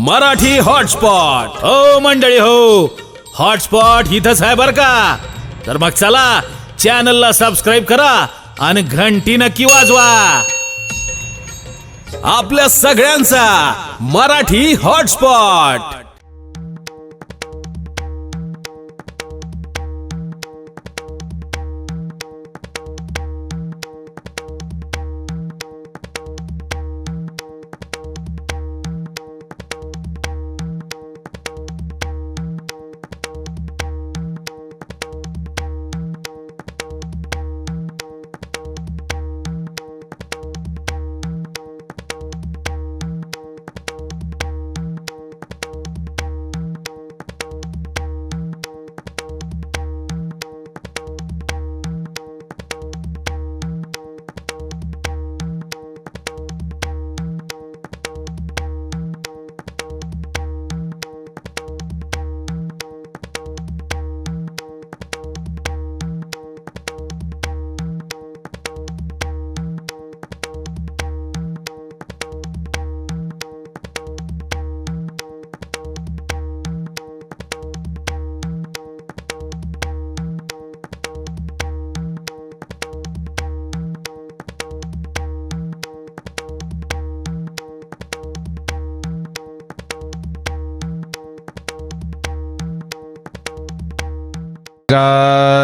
Marathi hotspot. हो मंडळी हो, हॉटस्पॉट इथंच आहे बर का। तर मग चला चॅनलला सबस्क्राईब करा आणि घंटी नक्की वाजवा। आपल्या सगळ्यांचा मराठी हॉटस्पॉट।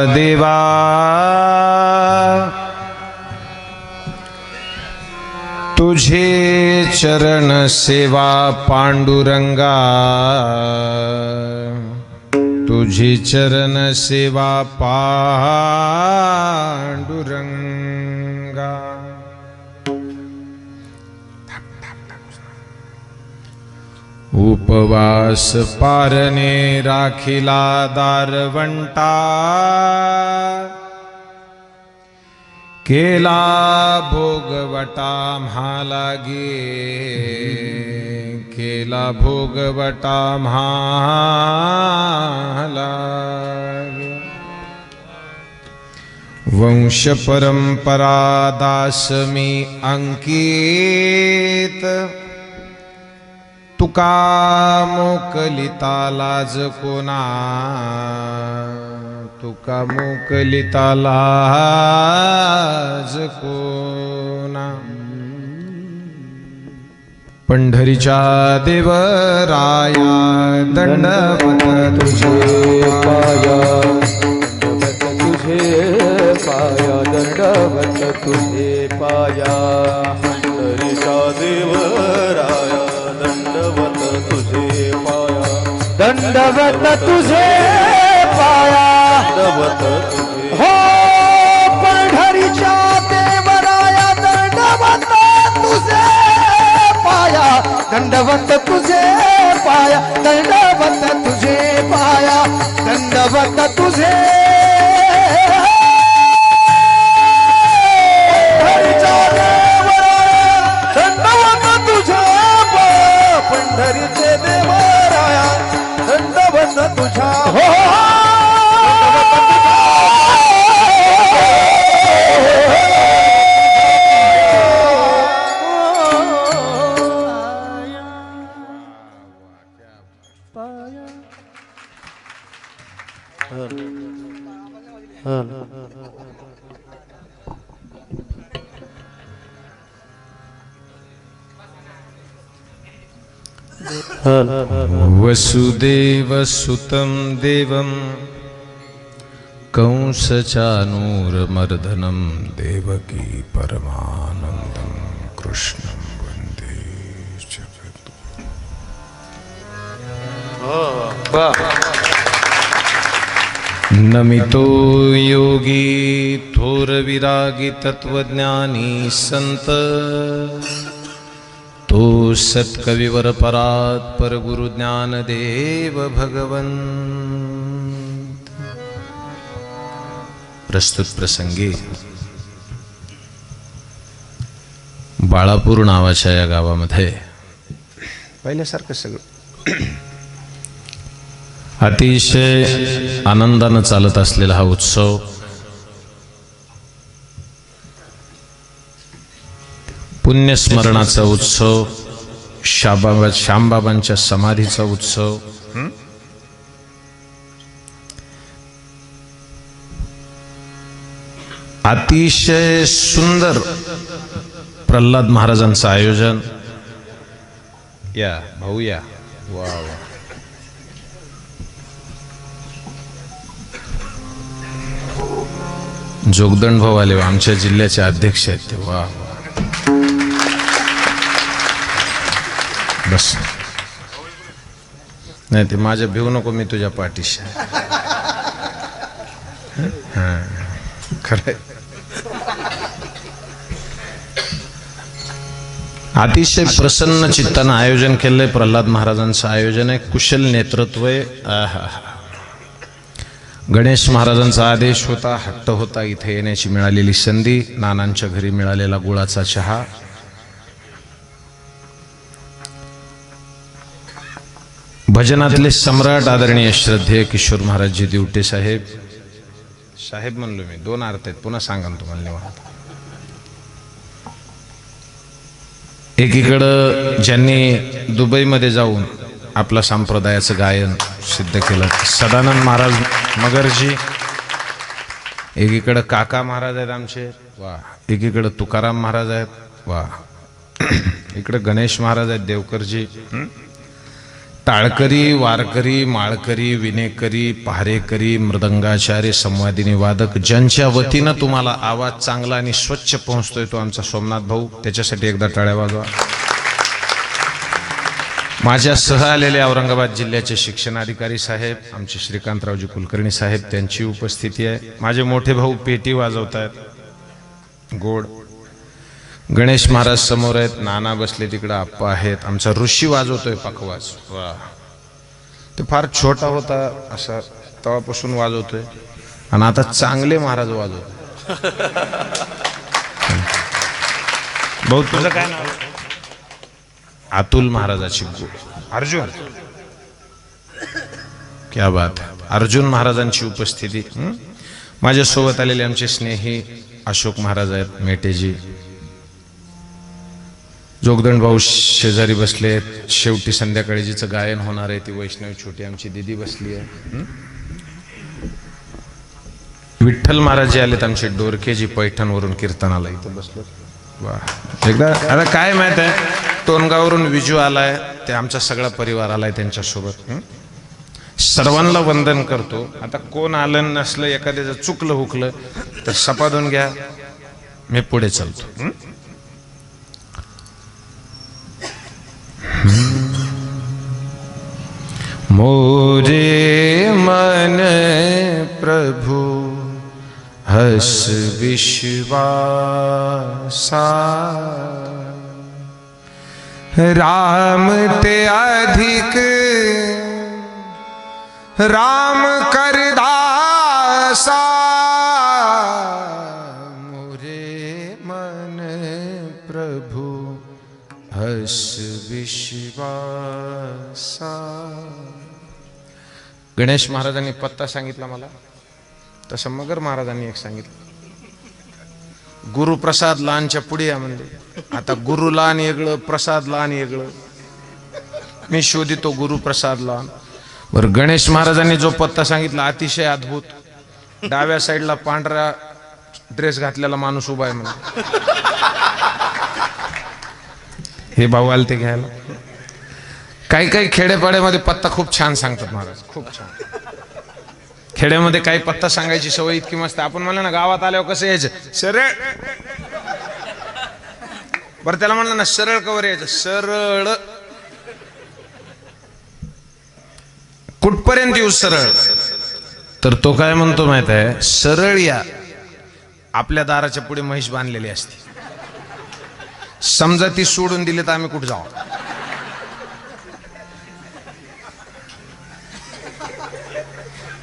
देवा तुझे चरण सेवा पांडुरंगा, तुझी चरण सेवा पांडुरंगा। उपवास पारणे राखिला दारवंटा, केला भोगवटा म्हालागे, केला भोगवटा म्हालागे। वंश परंपरा दास मी अंकित, तुका मोकलिता लाज कोना, तुका मोकलिता लाज कोना। पंढरीच्या देवराया दंडवत तुझे पाया, तुझे पाया दंडवत तुझे पाया। पंढरीच्या देवराया दंडवत तुझे पाया, दंडवत तुझे पाया, दंडवत तुझे हो। पंढरीच्या देवराया दंडवत तुझे पाया, दंडवत तुझे पाया, दंडवत तुझे पाया, दंडवत तुझे पंढरीचे देवराया दंडवत तुझा हो। वसुदेव सुतं देवं कंसचानूरमर्दनं देवकी परमानन्दं कृष्णं वन्दे जगद्गुरुं। नमितो योगी थोर विरागी तत्वज्ञानी संत, तो सत्कविवर परात पर गुरु ज्ञानदेव भगवंत। प्रस्तुत प्रसंगी बाळापूर नावाच्या या गावामध्ये पहिल्यासारखं सगळं अतिशय आनंदानं चालत असलेला हा उत्सव पुण्यस्मरणाचा उत्सव श्यामबाबांच्या समाधीचा उत्सव. अतिशय सुंदर प्रल्हाद महाराजांचं आयोजन. या भाऊ या. वा वा. जोगदंड भाऊ आले, आमच्या जिल्ह्याचे अध्यक्ष आहेत ते. वा वा. बस. नाही ते माझ्या भिवू नको, मी तुझ्या पाठीशी. खरंय. अतिशय प्रसन्न चित्तानं आयोजन केलंय. प्रल्हाद महाराजांचं आयोजन आहे. कुशल नेतृत्व आहे. गणेश महाराजांचा आदेश होता, हट्ट होता, इथे येण्याची मिळालेली संधी, नानांच्या घरी मिळालेला गुळाचा चहा. भजनातले सम्राट आदरणीय श्रद्धेय किशोर महाराजजी दिवटे साहेब. साहेब म्हणलो मी, दोन अर्थ आहेत, पुन्हा सांगा तुम्हाला निवांत. एकीकडं ज्यांनी दुबईमध्ये जाऊन आपलं संप्रदायाचं गायन सिद्ध केलं, सदानंद महाराज मगरजी. एकीकडं काका महाराज आहेत आमचे, वा. एकीकडं तुकाराम महाराज आहेत, वा. इकडे गणेश महाराज आहेत, देवकरजी. टाळकरी, वारकरी, माळकरी, विनेकरी, पहारेकरी, मृदंगाचार्य, संवादिनी वादक, ज्यांच्या वतीनं तुम्हाला आवाज चांगला आणि स्वच्छ पोहोचतोय तो आमचा सोमनाथ भाऊ. त्याच्यासाठी एकदा टाळ्या वाजवा. माझ्या सह आलेले औरंगाबाद जिल्ह्याचे शिक्षणाधिकारी साहेब, आमचे श्रीकांतरावजी कुलकर्णी साहेब, त्यांची उपस्थिती आहे. माझे मोठे भाऊ पेटी वाजवत आहेत, गोड. गणेश महाराज समोर आहेत, नाना बसले तिकडं, आप्पा आहेत. आमचा ऋषी वाजवतोय पखवाज, वा. ते फार छोटा होता, असा तवापासून वाजवतोय, आणि आता चांगले महाराज वाजवतोय. भाऊ तुझं काय नाव? अतुल महाराजाची अर्जुन. क्या बात. अर्जुन महाराजांची उपस्थिती. माझ्यासोबत आलेले आमचे स्नेही अशोक महाराज आहेत, मेटेजी. जोगदंड भाऊ शेजारी बसले. शेवटी संध्याकाळी जिचं गायन होणार आहे ती वैष्णवी छोटी आमची दिदी बसली आहे. विठ्ठल महाराज जे आलेत आमचे डोरकेजी पैठणवरून कीर्तनाला इथं बसलो, वा. एकदा आता काय माहित आहे, टोनगावरून विजू आलाय, ते आमचा सगळा परिवार आलाय त्यांच्यासोबत. सर्वांना वंदन करतो. आता कोण आलं नसलं, एखाद्याचं चुकलं हुकलं तर सपादून घ्या, मी पुढे चालतो. मोरे मन प्रभु हस विश्वासा, राम ते अधिक राम कर दासा. मोरे मन प्रभु हस विश्वासा. गणेश महाराजांनी पत्ता सांगितला मला, तसं मगर महाराजांनी एक सांगितलं. गुरुप्रसाद लहानच्या पुढे या म्हणजे. आता गुरु लहान वेगळं, प्रसाद लहान वेगळं. मी शोधितो गुरुप्रसाद लहान. बरं, गणेश महाराजांनी जो पत्ता सांगितला अतिशय अद्भुत. डाव्या साईडला पांढरा ड्रेस घातलेला माणूस उभा आहे म्हणजे. हे भाऊ आले ते घ्यायला. काही काही खेडेपाड्यामध्ये पत्ता खूप छान सांगतात महाराज, खूप छान. खेड्यामध्ये काही पत्ता सांगायची सवय इतकी मस्त. आपण म्हणलं ना गावात आल्यावर कसं यायचं, सरळ. बरं त्याला म्हणलं ना सरळ कवर यायचं, सरळ. कुठपर्यंत येऊ सरळ? तर तो काय म्हणतो माहित आहे, सरळ या. आपल्या दाराच्या पुढे म्हैस बांधलेली असते, समजा ती सोडून दिली तर आम्ही कुठं जाऊ?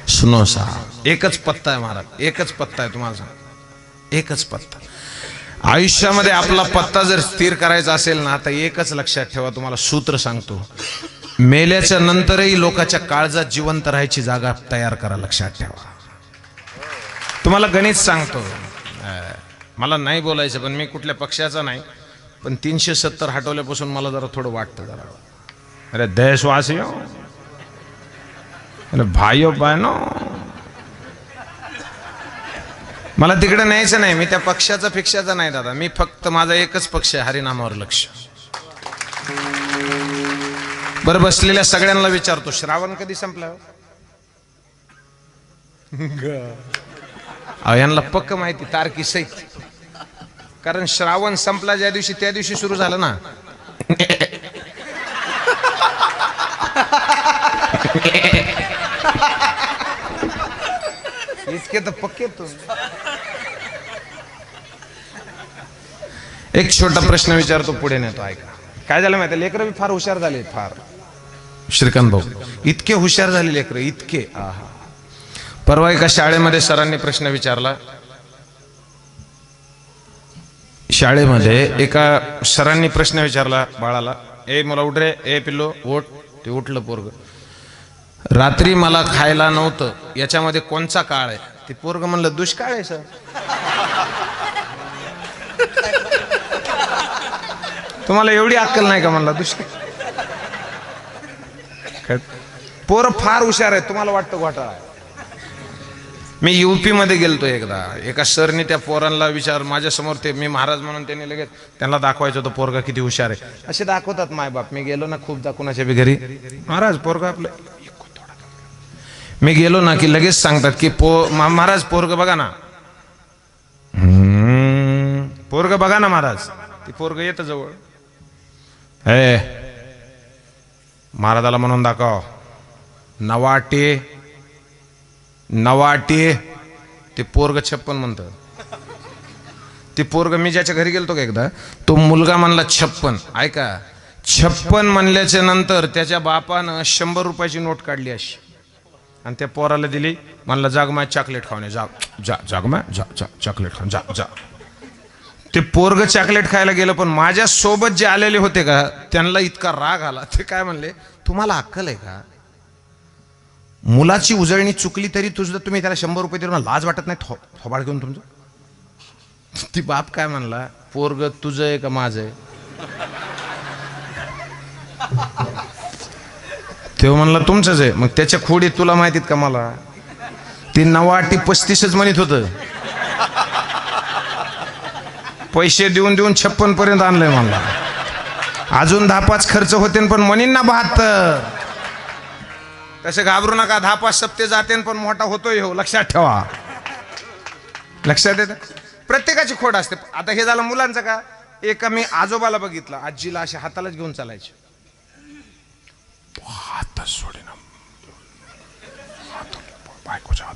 सुनो साहेब, एकच पत्ता आहे महाराज, एकच पत्ता आहे. तुम्हाला सांग, एकच पत्ता. आयुष्यामध्ये आपला पत्ता जर स्थिर करायचा असेल ना, तर एकच लक्षात ठेवा. तुम्हाला सूत्र सांगतो, मेल्याच्या नंतरही लोकांच्या काळजात जिवंत राहायची जागा तयार करा. लक्षात ठेवा. तुम्हाला गणित सांगतो, मला नाही बोलायचं पण मी कुठल्या पक्षाचा नाही, पण 370 हटवल्यापासून मला जरा थोडं वाटतं जरा. अरे देशवासियो, अरे भाइयो बहनो, मला तिकडे न्यायचं नाही. मी त्या पक्षाचा नाही दादा. मी फक्त माझा एकच पक्ष आहे, हरिनामावर लक्ष. बरं, बसलेल्या सगळ्यांना विचारतो, श्रावण कधी संपला? यांना पक्क माहिती तारखी सहित, कारण श्रावण संपला ज्या दिवशी त्या दिवशी सुरू झालं ना. इतके तर पक्के तुम्ही. एक छोटा प्रश्न विचारतो, पुढे नेतो, ऐका. काय झालं माहिती, लेकरं बी फार हुशार झाले, फार. श्रीकांत भाऊ इतके हुशार झाले लेकरं, इतके. आहा. परवा एका शाळेमध्ये सरांनी प्रश्न विचारला. शाळेमध्ये एका सरांनी प्रश्न विचारला बाळाला, ए मला उठ रे, ए पिल्लो ओठ. ते उठलं पोरग. रात्री मला खायला नव्हतं, याच्यामध्ये कोणचा काळ आहे? ते पोरग म्हणलं दुष्काळ आहे सर. तुम्हाला एवढी अक्कल नाही का? म्हणला दुष्काळ. पोरं फार हुशार आहेत, तुम्हाला वाटतं घोटाळा. मी यूपी मध्ये गेलतो एकदा, एका सरने त्या पोरांना विचार, माझ्या समोर ते मी महाराज म्हणून त्यांनी लगेच त्यांना दाखवायचं होतं पोरगा किती हुशार आहे. असे दाखवतात मायबाप. मी गेलो ना खूपदा कुणाच्या बी घरी, महाराज पोरगा आपलं. मी गेलो ना की लगेच सांगतात की महाराज पोरग बघा ना, पोरग बघा ना महाराज. ती पोरग येतं जवळ, हे महाराजाला म्हणून दाखव, नवाटे नवाटे. ते पोरग 56 म्हणतं. ते पोरग, मी ज्याच्या घरी गेलतो का एकदा, तो मुलगा म्हणला 56. ऐका, 56 म्हणल्याच्या नंतर त्याच्या बापानं 100 रुपयाची नोट काढली अशी आणि त्या पोराला दिली. म्हणला जाग माय चॉकलेट खाऊन, जाग माय जा चॉकलेट खाऊन जा. ते पोरग चॉकलेट खायला गेलं, पण माझ्या सोबत जे आलेले होते का त्यांना इतका राग आला. ते काय म्हणले, तुम्हाला अक्कल आहे का? मुलाची उजळणी चुकली तरी तुम्ही त्याला 100 रुपये देऊन लाज वाटत नाही? थोबाड घेऊन तुमचं. ती बाप काय म्हणला, पोरग तुझं आहे का माझं आहे? तेव्हा म्हणला तुमचंच आहे. मग त्याच्या खोडीत तुला माहितीत का मला? ती 9 35 म्हणत होतं. पैसे देऊन 56 पर्यंत आणलंय मला. अजून 10-5 खर्च होते, पण म्हणीन ना 72. तसे घाबरू नका, 10-5 सप्ते जाते पण मोठा होतोय हो, लक्षात ठेवा. लक्षात येतं, प्रत्येकाची खोड असते. आता हे झालं मुलांचं का. एका मी आजोबाला बघितलं, आजीला अशा हातालाच घेऊन चालायचे. हात सोडे ना, बायकोच्या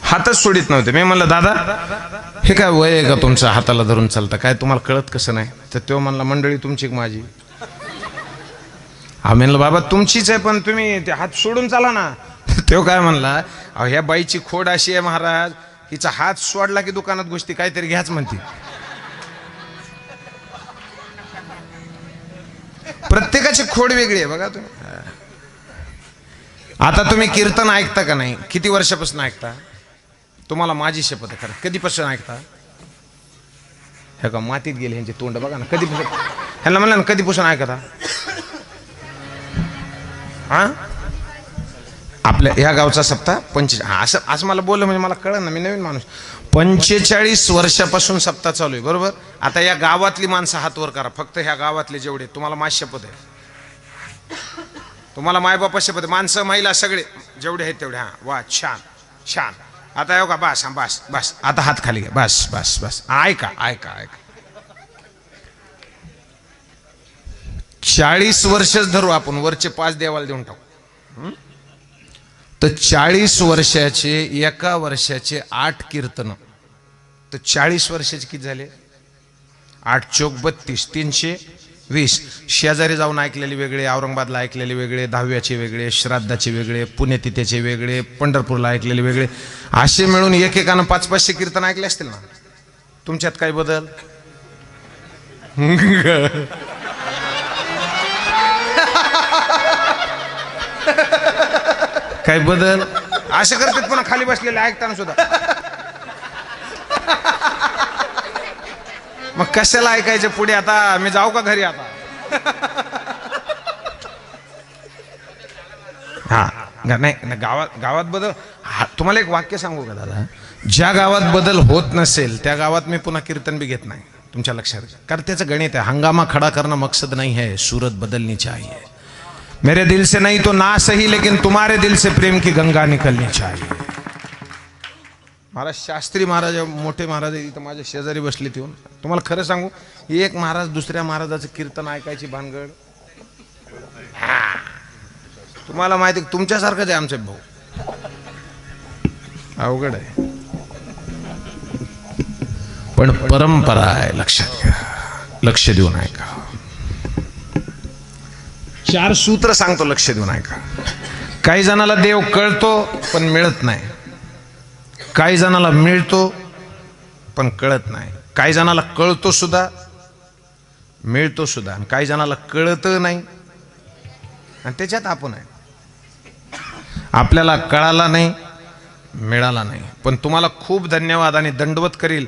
हातच सोडित नव्हते. मी म्हणलं दादा हे काय वय आहे का तुमचं हाताला धरून चालतं, काय तुम्हाला कळत कसं नाही? तर तो म्हणला मंडळी तुमची माझी. हा म्हणलं बाबा तुमचीच आहे, पण तुम्ही ते हात सोडून चाला ना. तो काय म्हणला, अहो ह्या बाईची खोड अशी आहे महाराज, हिचा हात सोडला की दुकानात गोष्टी काहीतरी घ्याच म्हणते. प्रत्येकाची खोड वेगळी आहे बघा तुम्ही. आता तुम्ही कीर्तन ऐकता का नाही? किती वर्षापासून ऐकता? तुम्हाला माझी शपथ आहे, खरं कधीपासून ऐकता? हे का मातीत गेले ह्यांचे तोंड बघा ना. कधीपासून ह्यांना म्हणलं ना कधीपासून ऐकता? हा, आपल्या ह्या गावचा सप्ताह 45. असं मला बोललं म्हणजे मला कळलं ना, मी नवीन माणूस. 45 वर्षापासून सप्ताह चालू आहे बरोबर. आता या गावातली माणसं हात वर करा, फक्त ह्या गावातले जेवढे, तुम्हाला माझी शपथ आहे, तुम्हाला मायबापा शपथ आहे, माणसं महिला सगळे जेवढे आहेत तेवढे. हा वा, छान छान. आता येऊ का? बस बस बस, आता हात खाली घ्या. बस बस बस, ऐका ऐका ऐका. 40 वर्षच धरू आपण, वरचे 5 देवाला देऊन टाकू. तर 40 वर्षाचे, एका वर्षाचे 8 कीर्तन. तर 40 वर्षाचे किती झाले? 8 चोक 32, 320. शेजारी जाऊन ऐकलेले वेगळे, औरंगाबादला ऐकलेले वेगळे, 10व्याचे वेगळे, श्राद्धाचे वेगळे, पुण्यतिथीचे वेगळे, पंढरपूरला ऐकलेले वेगळे, असे मिळून एकेकानं 500-500 कीर्तन ऐकले असतील ना. तुमच्यात काही बदल? काही बदल? असे करतात पुन्हा खाली बसलेले ऐकताना सुद्धा. मग कशाला ऐकायचे पुढे? आता मी जाऊ का घरी आता? हा नाही गावात बदल. तुम्हाला एक वाक्य सांगू का दादा? ज्या गावात बदल होत नसेल त्या गावात मी पुन्हा कीर्तन बी घेत नाही. तुमच्या लक्षात घ्या. कारण त्याचं गणित आहे. हंगामा खड़ा करना मकसद नहीं है, सूरत बदलनी चाहिए. मेरे दिल से नहीं तो ना सही, लेकिन तुम्हारे दिल से प्रेम की गंगा निकलनी चाहिए. महाराज शास्त्री महाराज, मोठे महाराज इथं माझ्या शेजारी बसले येऊन. तुम्हाला खरं सांगू, एक महाराज दुसऱ्या महाराजाचं कीर्तन ऐकायची भानगड. तुम्हाला माहिती तुमच्यासारखंच आहे आमचे भाऊ. अवघड आहे पण परंपरा आहे. लक्षात घ्या, लक्ष देऊन ऐका. 4 सूत्र सांगतो, लक्ष देऊन ऐका. काही जणाला देव कळतो पण मिळत नाही. काही जणाला मिळतो पण कळत नाही. काही जणाला कळतो सुद्धा, मिळतो सुद्धा. आणि काही जणाला कळत नाही आणि त्याच्यात आपण आहे. आपल्याला कळाला नाही, मिळाला नाही. पण तुम्हाला खूप धन्यवाद आणि दंडवत करील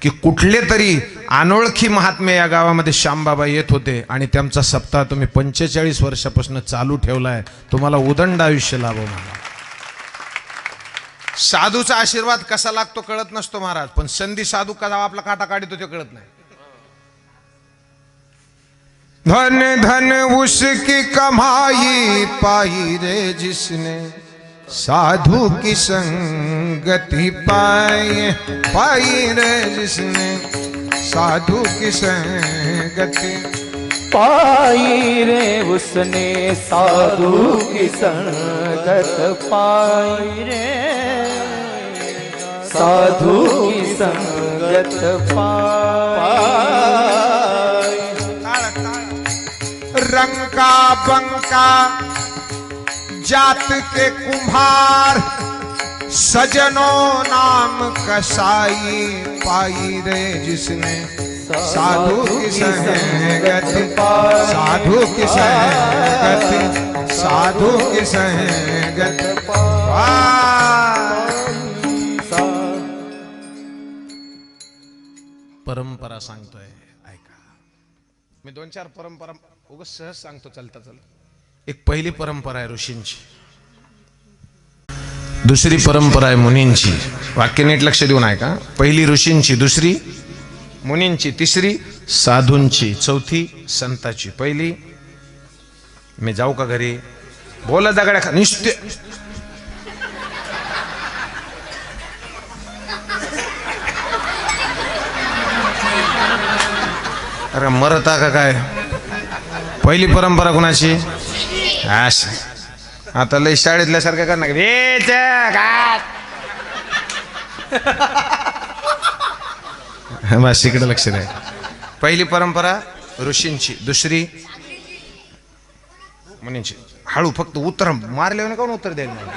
की कुठले तरी अनोळखी महात्मे या गावामध्ये श्यामबाबा येत होते आणि त्यांचा सप्ताह तुम्ही 45 वर्षापासून चालू ठेवलाय. तुम्हाला उदंड आयुष्य लाभो. साधूचा आशीर्वाद कसा लागतो कळत नसतो महाराज, पण संधी साधू कसा आपला काटा काढतो ते कळत नाही. धन धन उसकी कमाई पाई रे जिसने साधु की संगति पाई, पाई रे जिसने साधु की संगति पाई रे उसने साधु की संगत पाई रे, साधु की संगत पाई. रंका बंका जात के कुम्हार सजनों नाम कसाई पाई रे जिसने साधु की संगति, साधु की संगति, साधु की संगति परंपरा सांगतोय. ऐका, मी 2-4 परंपरा उगाच सहज सांगतो चलता चलता. एक पहिली परंपरा आहे ऋषींची, दुसरी परंपरा आहे मुनींची. वाक्य नीट लक्ष देऊन ऐका. पहिली ऋषींची, दुसरी मुनींची, तिसरी साधूंची, चौथी संताची. पहिली, मी जाऊ का घरी? बोला दगड्या निश्चित. अरे मरता का काय? पहिली परंपरा कुणाची? आता लय शाळेतल्यासारखं कर ना. बस इकडे लक्ष द्या. पहिली परंपरा ऋषींची, दुसरी मुनींची. हळू, फक्त उत्तर मारल्याने कोण उत्तर द्यायला नाही.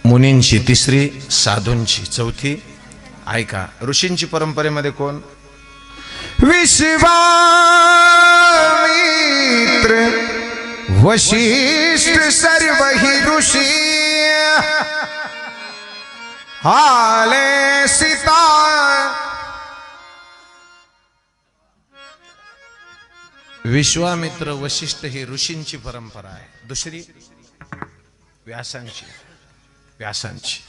मुनींची, तिसरी साधूंची, चौथी ऐका ऋषींची परंपरेमध्ये कोण? विश्वामित्र, वशिष्ठ सर्व ही ऋषी आले सीता. विश्वामित्र, वशिष्ठ ही ऋषींची परंपरा आहे. दुसरी व्यासांची, व्यासांची.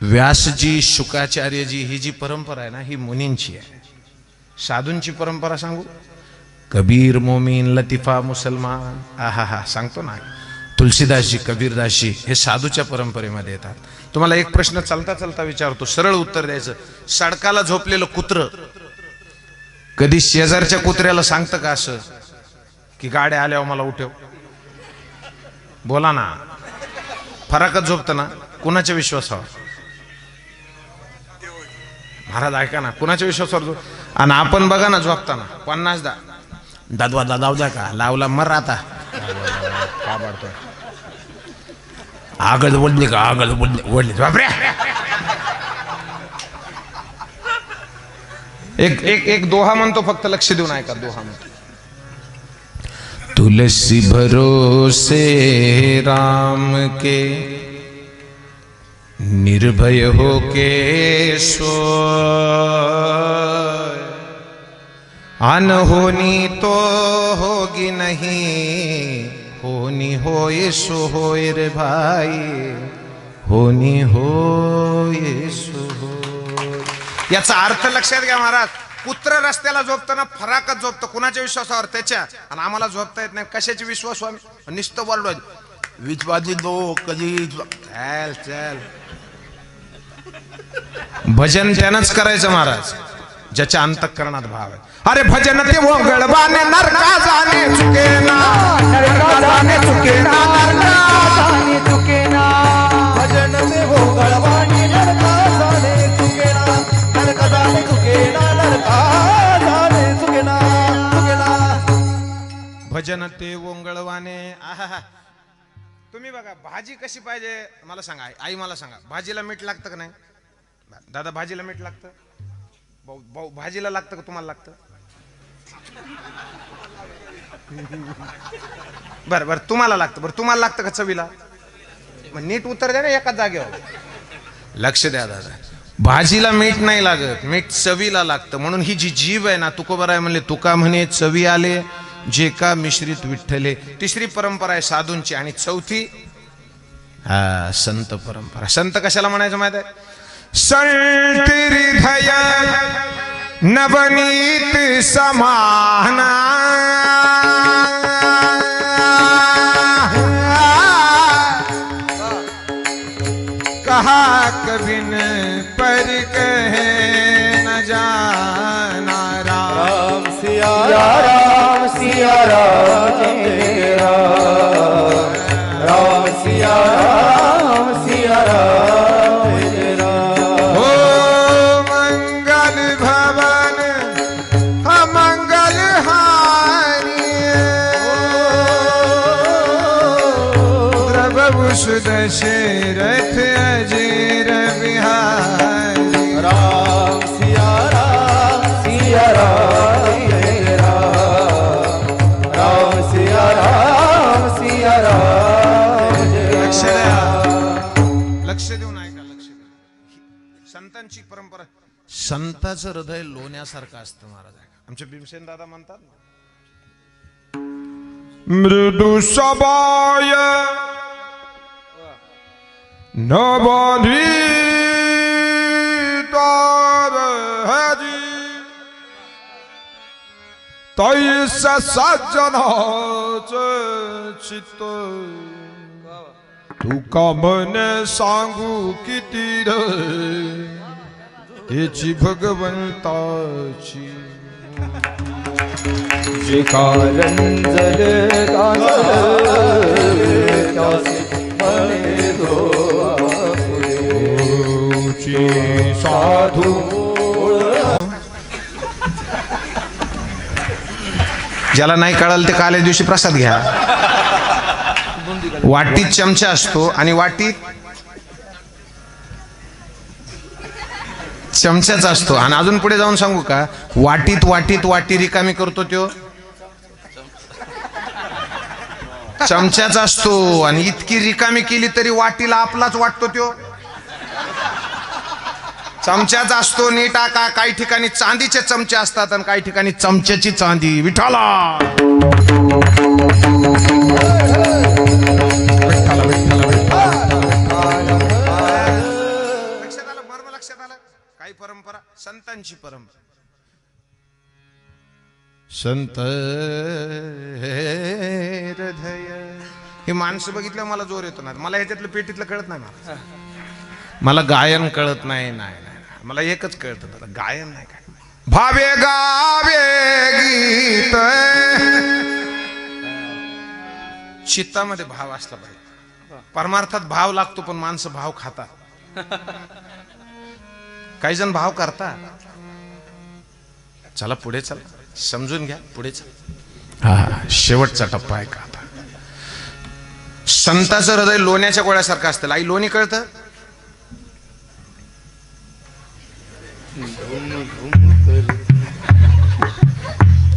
व्यासजी, शुकाचार्यजी ही जी परंपरा आहे ना, ही मुनींची आहे. साधूंची परंपरा सांगू? कबीर, मोमीन, लतिफा, मुसलमान. आहा सांगतो ना. तुलसीदासजी, कबीरदासजी हे साधूच्या परंपरेमध्ये येतात. तुम्हाला एक प्रश्न चालता चालता विचारतो, सरळ उत्तर द्यायचं. सडकाला झोपलेलं कुत्र कधी शेजारच्या कुत्र्याला सांगतं का असं की गाड्या आल्यावर मला उठव? बोला ना. फराकच झोपतं ना. कुणाच्या विश्वासावर? महाराज ऐका ना, कुणाच्या विश्वासावर? आणि आपण बघा ना झोपताना 50दा दादवा दादाव द्या का लावला मर आता का बाडतोय. आगळ बोलली का? आगळ बोलली बापरे. एक दोहा म्हणतो, फक्त लक्ष देऊन ऐका. दोहा म्हणतो, तुलसी भरोसे राम के निर्भय हो के सो अनहोनी तो होगी नहीं, होनी होए सो होए रे भाई, होनी होए सो होय. याचा अर्थ लक्षात घ्या महाराज. कुत्र रस्त्याला झोपताना फराकच झोपतं, कुणाच्या विश्वासावर? त्याच्या. आणि आम्हाला झोपता येत नाही. कशाची विश्वास? निस्त बोललो विचवाजी दो कधी. चल चल. भजन त्यानंच करायचं महाराज ज्याच्या अंतःकरणात भाव आहे. अरे भजन ते वंगळवाने नरका जाणे चुकेना, नरका जाणे चुकेना, नरका जाणे चुकेना. भजन ते वंगळवाने नरका जाणे चुकेना, नरका जाणे चुकेना, नरका जाणे चुकेना, चुकेना. भजन ते वंगळवाने. आहा. तुम्ही बघा भाजी कशी पाहिजे मला सांगा. आई मला सांगा, भाजीला मीठ लागतं का नाही? दादा भाजीला मीठ लागतं? भाऊ भाजीला लागतं का तुम्हाला लागतं? बर बर तुम्हाला लागतं. बरं तुम्हाला लागतं का चवीला? मग नीट उत्तर द्या ना एकाच जागेवर. लक्ष द्या दादा, भाजीला मीठ नाही लागत, मीठ चवीला लागतं. म्हणून ही जी जीभ आहे ना, तुकोबर आहे म्हणले तुका म्हणे चवी आले जे का मिश्रित विठ्ठले. तिसरी परंपरा आहे साधूंची. आणि चौथी संत परंपरा. संत कशाला म्हणायचं माहित आहे? संत हृदय नवनीत समाना, कहा कबिन पर कहे न जाना. राम सिया राम सिया राम जय राम, राम सिया राम जय राम. हो मंगल भवन मंगल हारी, प्रभु सुदशरथ अजीर बिहारी. राम सिया राम जय राम, राम सिया राम जय लक्ष राम. द्या, लक्ष देऊन ऐका, लक्ष द्या. संतांची परंपरा. संताचं हृदय लोण्यासारखं असतं महाराज. आमचे भीमसेन दादा म्हणतात मृदू सबाय नबाधी तार हजी, तैसा सज्जनाच चित्त, तू का म्हणे सांगू किती रे याची भगवंताची. जे कारंजल साधू. ज्याला नाही कळलं ते काल्या दिवशी प्रसाद घ्या. वाटीत चमचा असतो आणि वाटीत चमचाच असतो. आणि अजून पुढे जाऊन सांगू का, वाटीत वाटीत वाटी रिकामी करतो त्यो चमचाच असतो. आणि इतकी रिकामी केली तरी वाटीला आपलाच वाटतो त्यो चमचाच असतो. नीट टाका. काही ठिकाणी चांदीचे चमचे असतात आणि काही ठिकाणी चमच्याची चांदी. विठाला लक्षात आलं? मर्म लक्षात आलं? काही परंपरा संतांची परंपरा. संत हृदय. हे माणसं बघितलं मला जोर येतो ना. मला ह्याच्यातलं पेटीतलं कळत नाही. मला गायन कळत नाही. नाही मला एकच कळतं, गायन नाही. काय भावे गावे गीत. चित्तामध्ये भाव असला पाहिजे. परमार्थात भाव लागतो पण माणसं भाव खातात. काही जण भाव करतात. चला पुढे चला, समजून घ्या. पुढे चला. हा शेवटचा टप्पा आहे का आता. संताचं हृदय लोण्याच्या गोळ्यासारखं असतं. आई लोणी कळतं?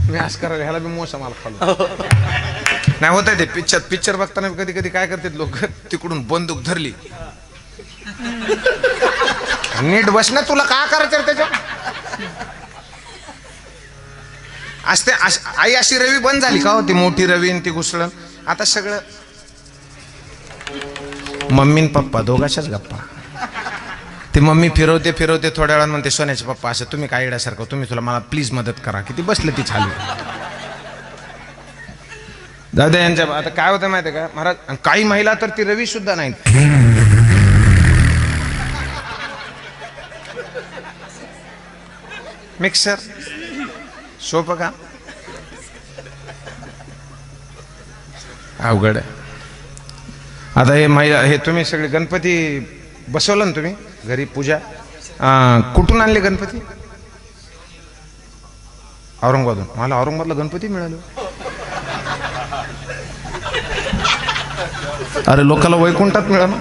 मी आज करायला ह्याला बी मोसा मला खालो नाही होत आहे ते. पिक्चर बघताना कधी कधी काय करतात लोक, तिकडून बंदूक धरली नीट बस ना, तुला का करायचं रे त्याच्या असते आई अशी रवी बंद झाली का हो, ती मोठी रवी आणि ती घुसळण. आता सगळं मम्मी पप्पा दोघाच्याच गप्पा. ती मम्मी फिरवते फिरवते थोड्या वेळानं म्हणते सोन्याचे पप्पा असं तुम्ही काय येण्यासारखं, तुम्ही तुला मला प्लीज मदत करा. किती बसले ती खाली. दादा यांच्या आता काय होतं माहिती का महाराज, काही महिला तर ती रवी सुद्धा नाही. मिक्सर सोपं का अवघड आहे. आता हे महिला हे तुम्ही सगळे गणपती बसवलं ना तुम्ही घरी पूजा, कुठून आणले गणपती? औरंगाबादून. मला औरंगाबादला गणपती मिळाले. अरे लोकाला वैकुंठात मिळालं.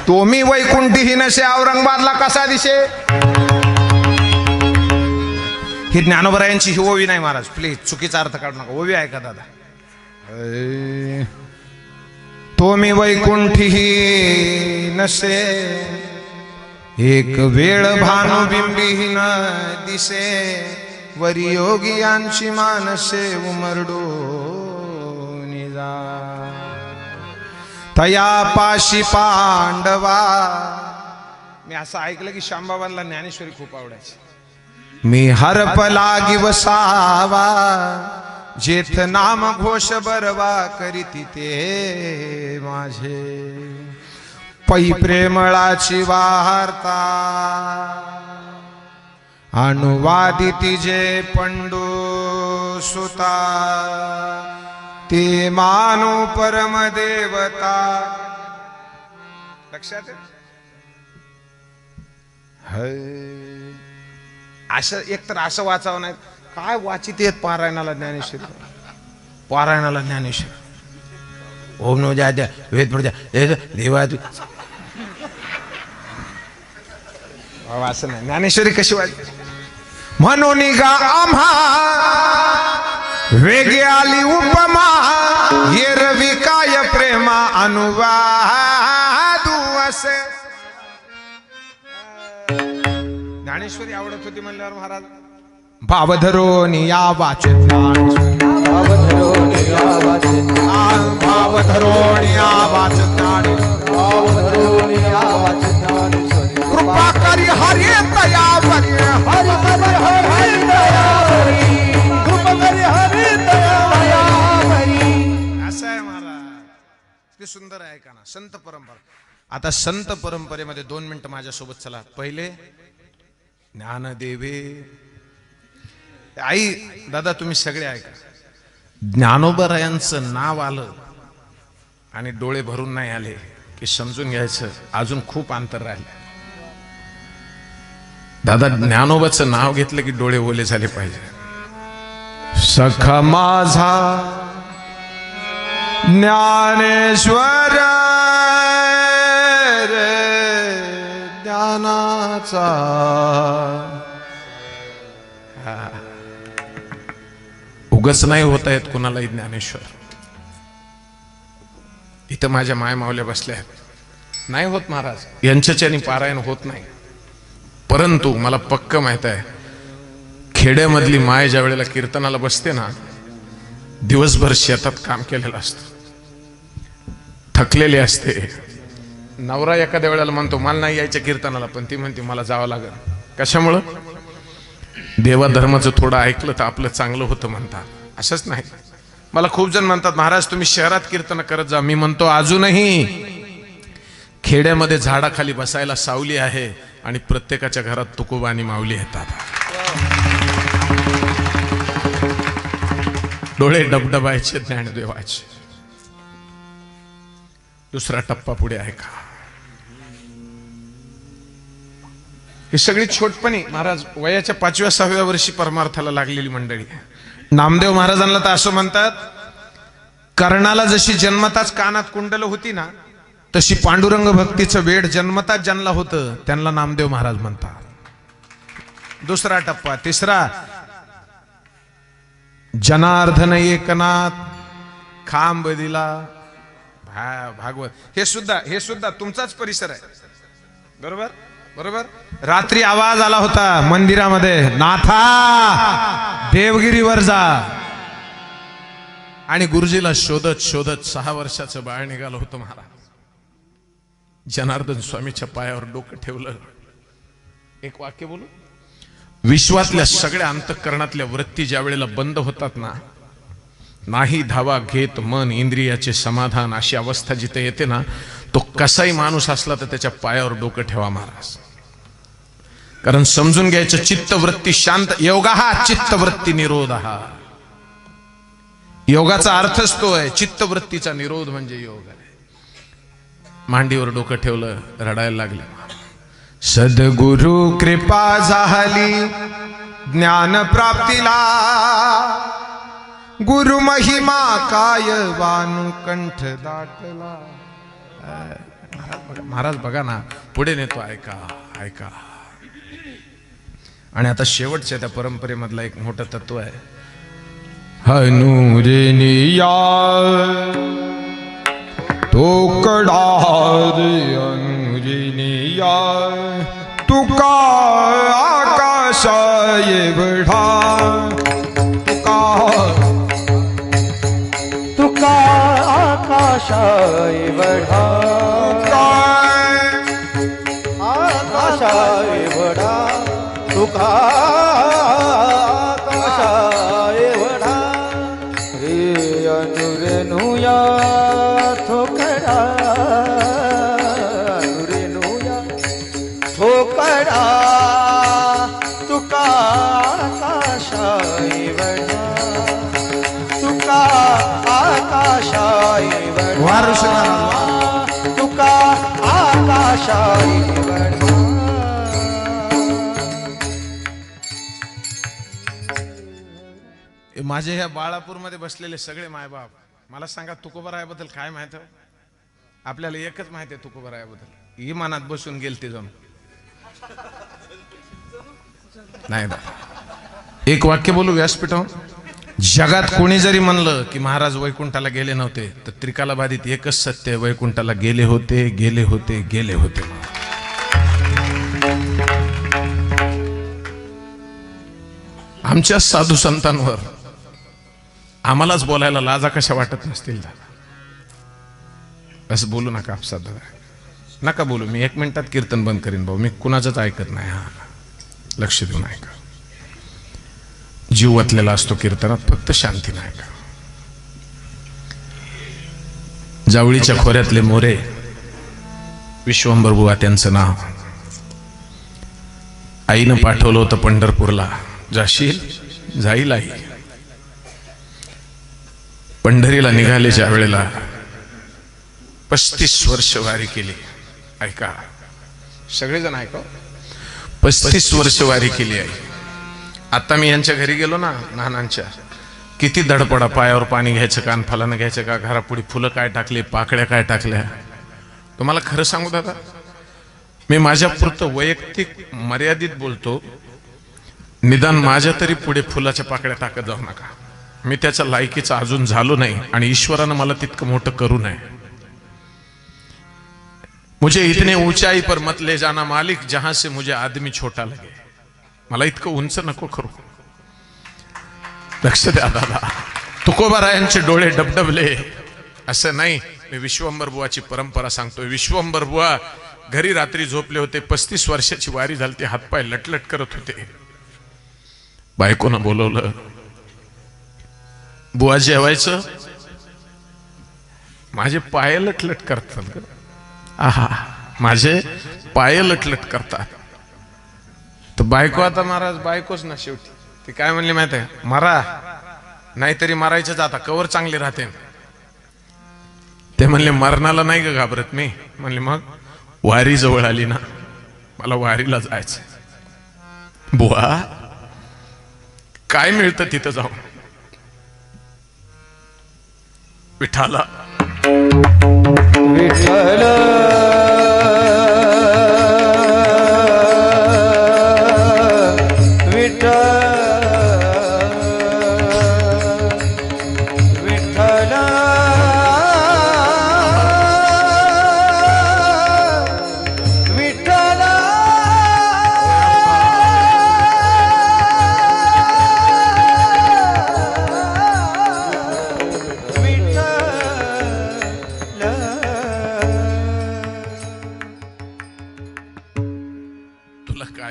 तुम्ही वैकुंठी नसे औरंगाबादला कसा दिसे. ही ज्ञानोबरायांची ही ओवी नाही महाराज, प्लीज चुकीचा अर्थ काढू नका. ओवी आहे का दादा? तुम्ही वैकुंठी नसे एक वेळ भानुबिंबी न दिसे वरी योगियांची मानसे उमरडो निजा तया पाशी पांडवा. मी असं ऐकलं की शांबाबांना ज्ञानेश्वरी खूप आवडायची. मी हरपलागी वसावा जेथ नाम घोष बरवा करीती ते माझे पै प्रेमळाची वार्ता अनुवादिती जे पंडू सुता ते मानू परमदेवता. लक्षात असं एक तर असं वाचावं नाही काय वाचित येत पारायणाला ज्ञानेश्वरी. पारायणाला ज्ञानेश्वरी ओम नमो द्या द्या वेद पड द्या देवा असं नाही. ज्ञानेश्वरी कशी वाच म्हणून गा आम्हा वेगे आली उपमा ये रवी काय प्रेमा अनुवादू असे. ज्ञानेश्वरी आवडत होती म्हणल्यावर महाराज भावधरोनी या वाचित भावधरोणी या वाचित भावधरोणी या वाचित भावधरोणी या वाचित ज्ञानेश्वरी कृपा करी हरी दयावरी हरि हरि दयावरी कृपा करी हरि दयावरी. असं आहे महाराज. ते सुंदर आहे का ना संत परंपरा. आता संत परंपरेमध्ये 2 मिनिटं माझ्यासोबत चला. पहिले ज्ञानदेवे आई दादा तुम्ही सगळे ऐका. ज्ञानोबरायांचं नाव आलं आणि डोळे भरून नाही आले की समजून घ्यायचं अजून खूप अंतर राहिले. दादा ज्ञानोबाचं नाव घेतलं की डोळे ओले झाले पाहिजे. सखा माझा ज्ञानेश्वर ज्ञानाचा उगच नाही होत आहेत कुणालाही ज्ञानेश्वर. इथं माझ्या माय मावल्या बसल्या आहेत. नाही होत महाराज यांच्याच्यानी पारायण होत नाही. परंतु मला पक्क माहित आहे खेड्यामधली माय ज्या वेळेला कीर्तनाला बसते ना दिवसभर शेतात काम केलेलं असतं थकलेली असते. नवरा एखाद्या वेळेला म्हणतो मला नाही यायच्या कीर्तनाला पण ती म्हणते मला जावं लागेल. कशामुळं? देवा धर्माचं थोडं ऐकलं तर आपलं चांगलं होतं म्हणतात. असंच नाही. मला खूप जण म्हणतात महाराज तुम्ही शहरात कीर्तन करत जा. मी म्हणतो अजूनही खेड्यामध्ये झाडाखाली बसायला सावली आहे आणि प्रत्येकाच्या घरात तुकोबा आणि माऊली येतात. डोळे डबडबायचे ज्ञानदेवाचे. दुसरा टप्पा पुढे आहे का? ही सगळी छोटपणी महाराज वयाच्या 5व्या-6व्या वर्षी परमार्थाला लागलेली मंडळी. नामदेव महाराजांना तर असं म्हणतात कर्णाला जशी जन्मताच कानात कुंडल होती ना तशी पांडुरंग भक्तीचं वेड जन्मताच ज्यांना होतं त्यांना नामदेव महाराज म्हणतात. दुसरा टप्पा. तिसरा जनार्दन एकनाथ खांब दिला हा भागवत हे सुद्धा तुमचाच परिसर आहे. बरोबर बरोबर. रात्री आवाज आला होता मंदिरामध्ये, नाथा देवगिरीवर जा. आणि गुरुजीला शोधत शोधत 6 वर्षाचं बाळ निघालं होतं महाराज. जनार्दन स्वामीच्या पायावर डोकं ठेवलं. एक वाक्य बोलू. विश्वातल्या सगळ्या अंतःकरणातल्या वृत्ती ज्या वेळेला बंद होतात ना, नाही धावा घेत मन इंद्रियाचे समाधान, अशी अवस्था जिथे येते ना, तो कसाही माणूस असला तर त्याच्या पायावर डोकं ठेवा महाराज. कारण समजून घ्यायचं, चित्तवृत्ती शांत. योगा हा चित्तवृत्ती निरोध. हा योगाचा अर्थच तो आहे. चित्तवृत्तीचा निरोध म्हणजे योग आहे. मांडीवर डोकं ठेवलं, रडायला लागलं. सद्गुरु कृपा झाली ज्ञान प्राप्तीला, गुरु महिमा काय वानु कंठ दाटला. महाराज बघा ना, पुढे नेतो. ऐका ऐका. आणि आता शेवटच्या त्या परंपरेमधला एक मोठं तत्व आहे. हनुरेनिया तो कडार अनुरेनिया, तुका आकाश एवढा, तुका आकाश एवढा, आकाश एवढा, तुका आकाश एवढा. रे अनुरेनुया थोकडा, अनुरेनुया थोकडा, तुका आकाश एवढा, तुका आकाश एवढा, तुका आकाश एवढा. माझे ह्या बाळापूरमध्ये बसलेले सगळे मायबाप, मला सांगा तुकोबारायाबद्दल काय माहित आहे? आपल्याला एकच माहित आहे तुकोबारायाबद्दल, इमानात बसून गेल ते जाऊन. नाही ना, एक वाक्य बोलू व्यासपीठावर. जगात कोणी जरी म्हणलं की महाराज वैकुंठाला गेले नव्हते, तर त्रिकाला बाधित एकच सत्य आहे, वैकुंठाला गेले होते, गेले होते, गेले होते. आमच्या साधू संतांवर आम्हालाच बोलायला लाजा कशा वाटत नसतील दादा. असं बोलू नका आपसात दादा, नका बोलू. मी 1 मिनिटात कीर्तन बंद करीन भाऊ, मी कुणाचंच ऐकत नाही. हा, लक्ष देऊन ऐका. जीव वतलेला असतो कीर्तनात, फक्त शांतीने ऐका. जावळीच्या खोऱ्यातले मोरे विश्वंभर बुवा त्यांचं नाव. आईनं पाठवलं होतं पंढरपूरला, जाशील? जाईल आई. पंढरीला निघाले ज्या वेळेला 35 वर्ष वारी केली. ऐका सगळेजण ऐका, 35 वर्ष वारी केली आहे. आता मी यांच्या घरी गेलो ना, नानांच्या, किती धडपडा. पायावर पाणी घ्यायचं, कानफालानं घ्यायचं का, घरापुढे फुलं काय टाकले, पाकळ्या काय टाकल्या. तुम्हाला खरं सांगू दादा, मी माझ्या पुरतं वैयक्तिक मर्यादित बोलतो. निदान माझ्या तरी पुढे फुलाच्या पाकळ्या टाकत जाऊ नका. मी त्याच्या लायकीचा अजून झालो नाही, आणि ईश्वरानं मला तितकं मोठं करू नये. मुझे इतने ऊंचाई पर मत ले जाना मालिक, जहां से मुझे आदमी छोटा लगे. मला इतकं उंच नको करू. लक्ष द्या दादा, तुकोबारायांचे डोळे डबडबले. असं नाही, मी विश्वंभर बुवाची परंपरा सांगतोय. विश्वंभर बुवा घरी रात्री झोपले होते. 35 वर्षाची वारी झाली, ते हातपाय लटलट करत होते. बायकोनं बोलवलं, बुवा जेवायचं. माझे पाय लटलट करतात. आहा, माझे पाय लटलट करतात. तर बायको, आता महाराज बायकोच ना शेवटी, ती काय म्हणली माहिती आहे? मारा, नाहीतरी मारायचंच, आता कवर चांगले राहते. ते म्हणले मरणाला नाही ग घाबरत मी. म्हणले मग? वारी जवळ आली ना, मला वारीला जायचं. बुवा काय मिळतं तिथं जाऊन? विठाला विठ्ठल विठ्ठल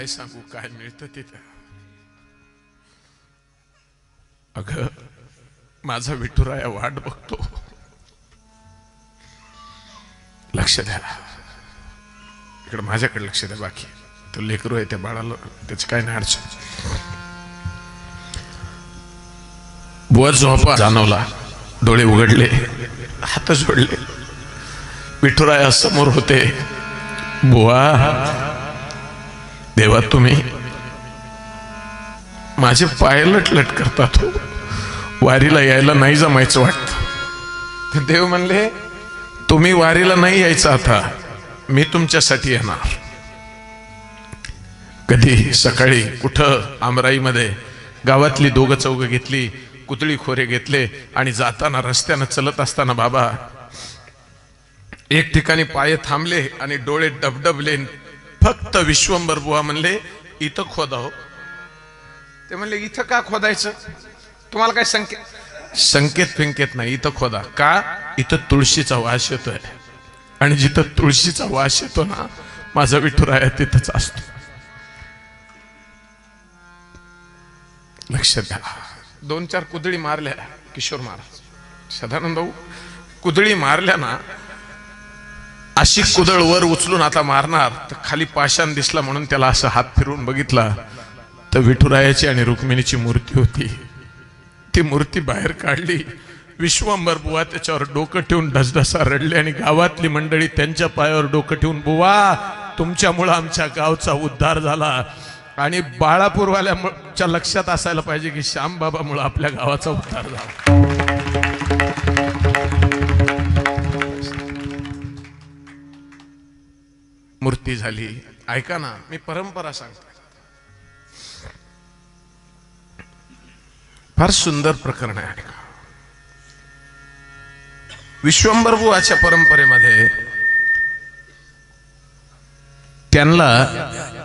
काय सांगू काय मिळतं तिथं. अगं माझा विठुराया वाट बघतो. लक्ष द्या इकडे, माझ्याकडे लक्ष द्या. बाकी तो लेकरू आहे त्या बाळाला त्याची काय नाही अडचण. बुवा झोपा जाणवला, डोळे उघडले, हात जोडले. विठुराया समोर होते. बुवा देवा तुम्ही माझे पाय लटलट करतात हो, वारीला यायला नाही जमायचं वाटतं. देव म्हणले तुम्ही वारीला नाही यायचं, आता मी तुमच्यासाठी येणार. कधी सकाळी कुठं आमराईमध्ये गावातली दोघं चौघं घेतली, कुतळी खोरे घेतले आणि जाताना रस्त्यानं चलत असताना बाबा एक ठिकाणी पाय थांबले आणि डोळे डबडबले. फक्त विश्वंभर बुवा म्हणले इथं खोदा हो. ते म्हणले इथं का खोदायचं, तुम्हाला काय संकेत फिंकेत नाही, इथं खोदा. का? इथं तुळशीचा वास येतोय आणि जिथं तुळशीचा वास येतो ना माझा विठुराया तिथंच असतो. लक्ष द्या. 2-4 कुदळी मारल्या किशोर महाराज सदानंद भाऊ, कुदळी मारल्या ना, अशी कुदळ वर उचलून आता मारणार तर खाली पाषाण दिसला म्हणून त्याला असं हात फिरवून बघितला तर विठुरायाची आणि रुक्मिणीची मूर्ती होती. ती मूर्ती बाहेर काढली. विश्वंभर बुवा त्याच्यावर डोकं ठेवून ढसढसा रडले आणि गावातली मंडळी त्यांच्या पायावर डोकं ठेवून, बुवा तुमच्यामुळं आमच्या गावचा उद्धार झाला. आणि बाळापूरवाल्याच्या लक्षात असायला पाहिजे की श्यामबाबामुळं आपल्या गावाचा उद्धार झाला. मूर्ती झाली. ऐका ना, मी परंपरा सांगतो. फार सुंदर प्रकरण आहे. ऐका. विश्वंभर बुवाच्या परंपरेमध्ये त्यांना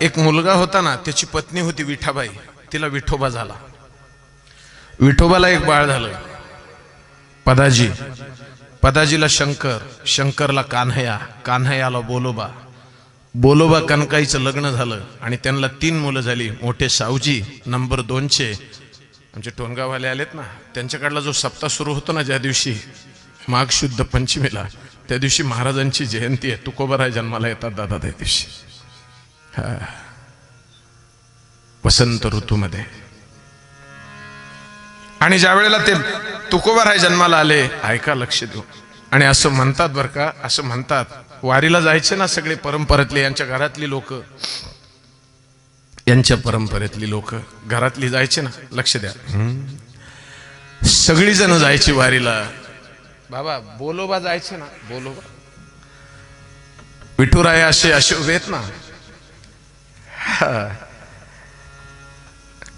एक मुलगा होता ना, त्याची पत्नी होती विठाबाई, तिला विठोबा झाला. विठोबाला एक बाळ झालं पदाजी, पदाजीला शंकर, शंकरला कान्हया, कान्हयाला बोलोबा, बोलोबा कनकाईचं लग्न झालं आणि त्यांना 3 मुलं झाली. मोठे सावजी, नंबर 2चे आमचे टोनगाववाले आलेत ना, त्यांच्याकडला जो सप्ताह सुरू होतो ना ज्या दिवशी माघ शुद्ध पंचमीला, त्या दिवशी महाराजांची जयंती आहे. तुकोबाराय जन्माला येतात दादा त्या दिवशी, वसंत ऋतूमध्ये. आणि ज्या वेळेला ते तुकोबाराय जन्माला आले, ऐका लक्ष देऊ, आणि असं म्हणतात बरं का, असं म्हणतात वारीला जायचे ना सगळे परंपरेतले, यांच्या घरातली लोक, यांच्या परंपरेतली लोक घरातली जायचे ना, लक्ष द्या, सगळी जण जायची वारीला. बाबा बोलोबा जायचे ना, बोलोबा विठुराया असे असे उभेत ना,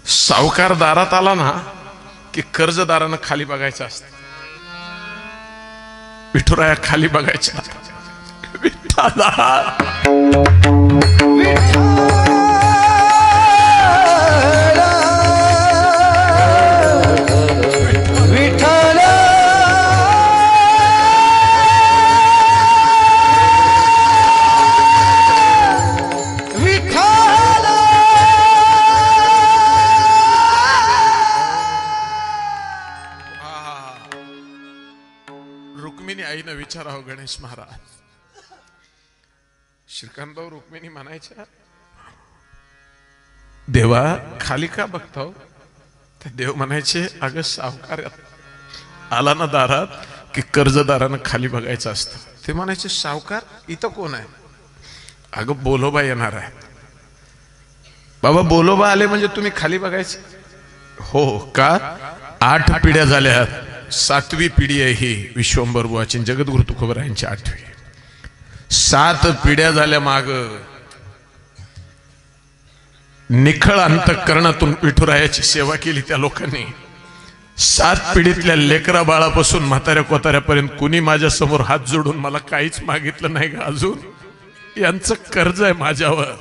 सावकार दारात आला ना की कर्जदारानं खाली बघायचं असतं. विठुराया खाली बघायचा. विठ्ठला रुक्मिणी आईनं विचारावं, गणेश महाराज, श्रीकांतभाऊ रुक्मिणी म्हणायच्या, देवा खाली का बघताव? तर देव म्हणायचे, अगं सावकार आला ना दारात की कर्जदारानं खाली बघायचं असतं. ते म्हणायचे, सावकार इथं कोण आहे? अगं बोलोबा येणार आहे. बाबा बोलोबा आले म्हणजे तुम्ही खाली बघायचे? हो. का? 8 पिढ्या झाल्या, 7वी पिढी आहे ही विश्वंभर बुवाची, जगद्गुरु तुकोबारायांची 8वी. 7 पिढ्या झाल्या माग. निखळ अंतःकरणातून विठुरायाची सेवा केली त्या लोकांनी. 7 पिढीतल्या लेकरा बाळापासून म्हाताऱ्या कोताऱ्यापर्यंत कुणी माझ्या समोर हात जोडून मला काहीच मागितलं नाही का अजून? यांचं कर्ज आहे माझ्यावर.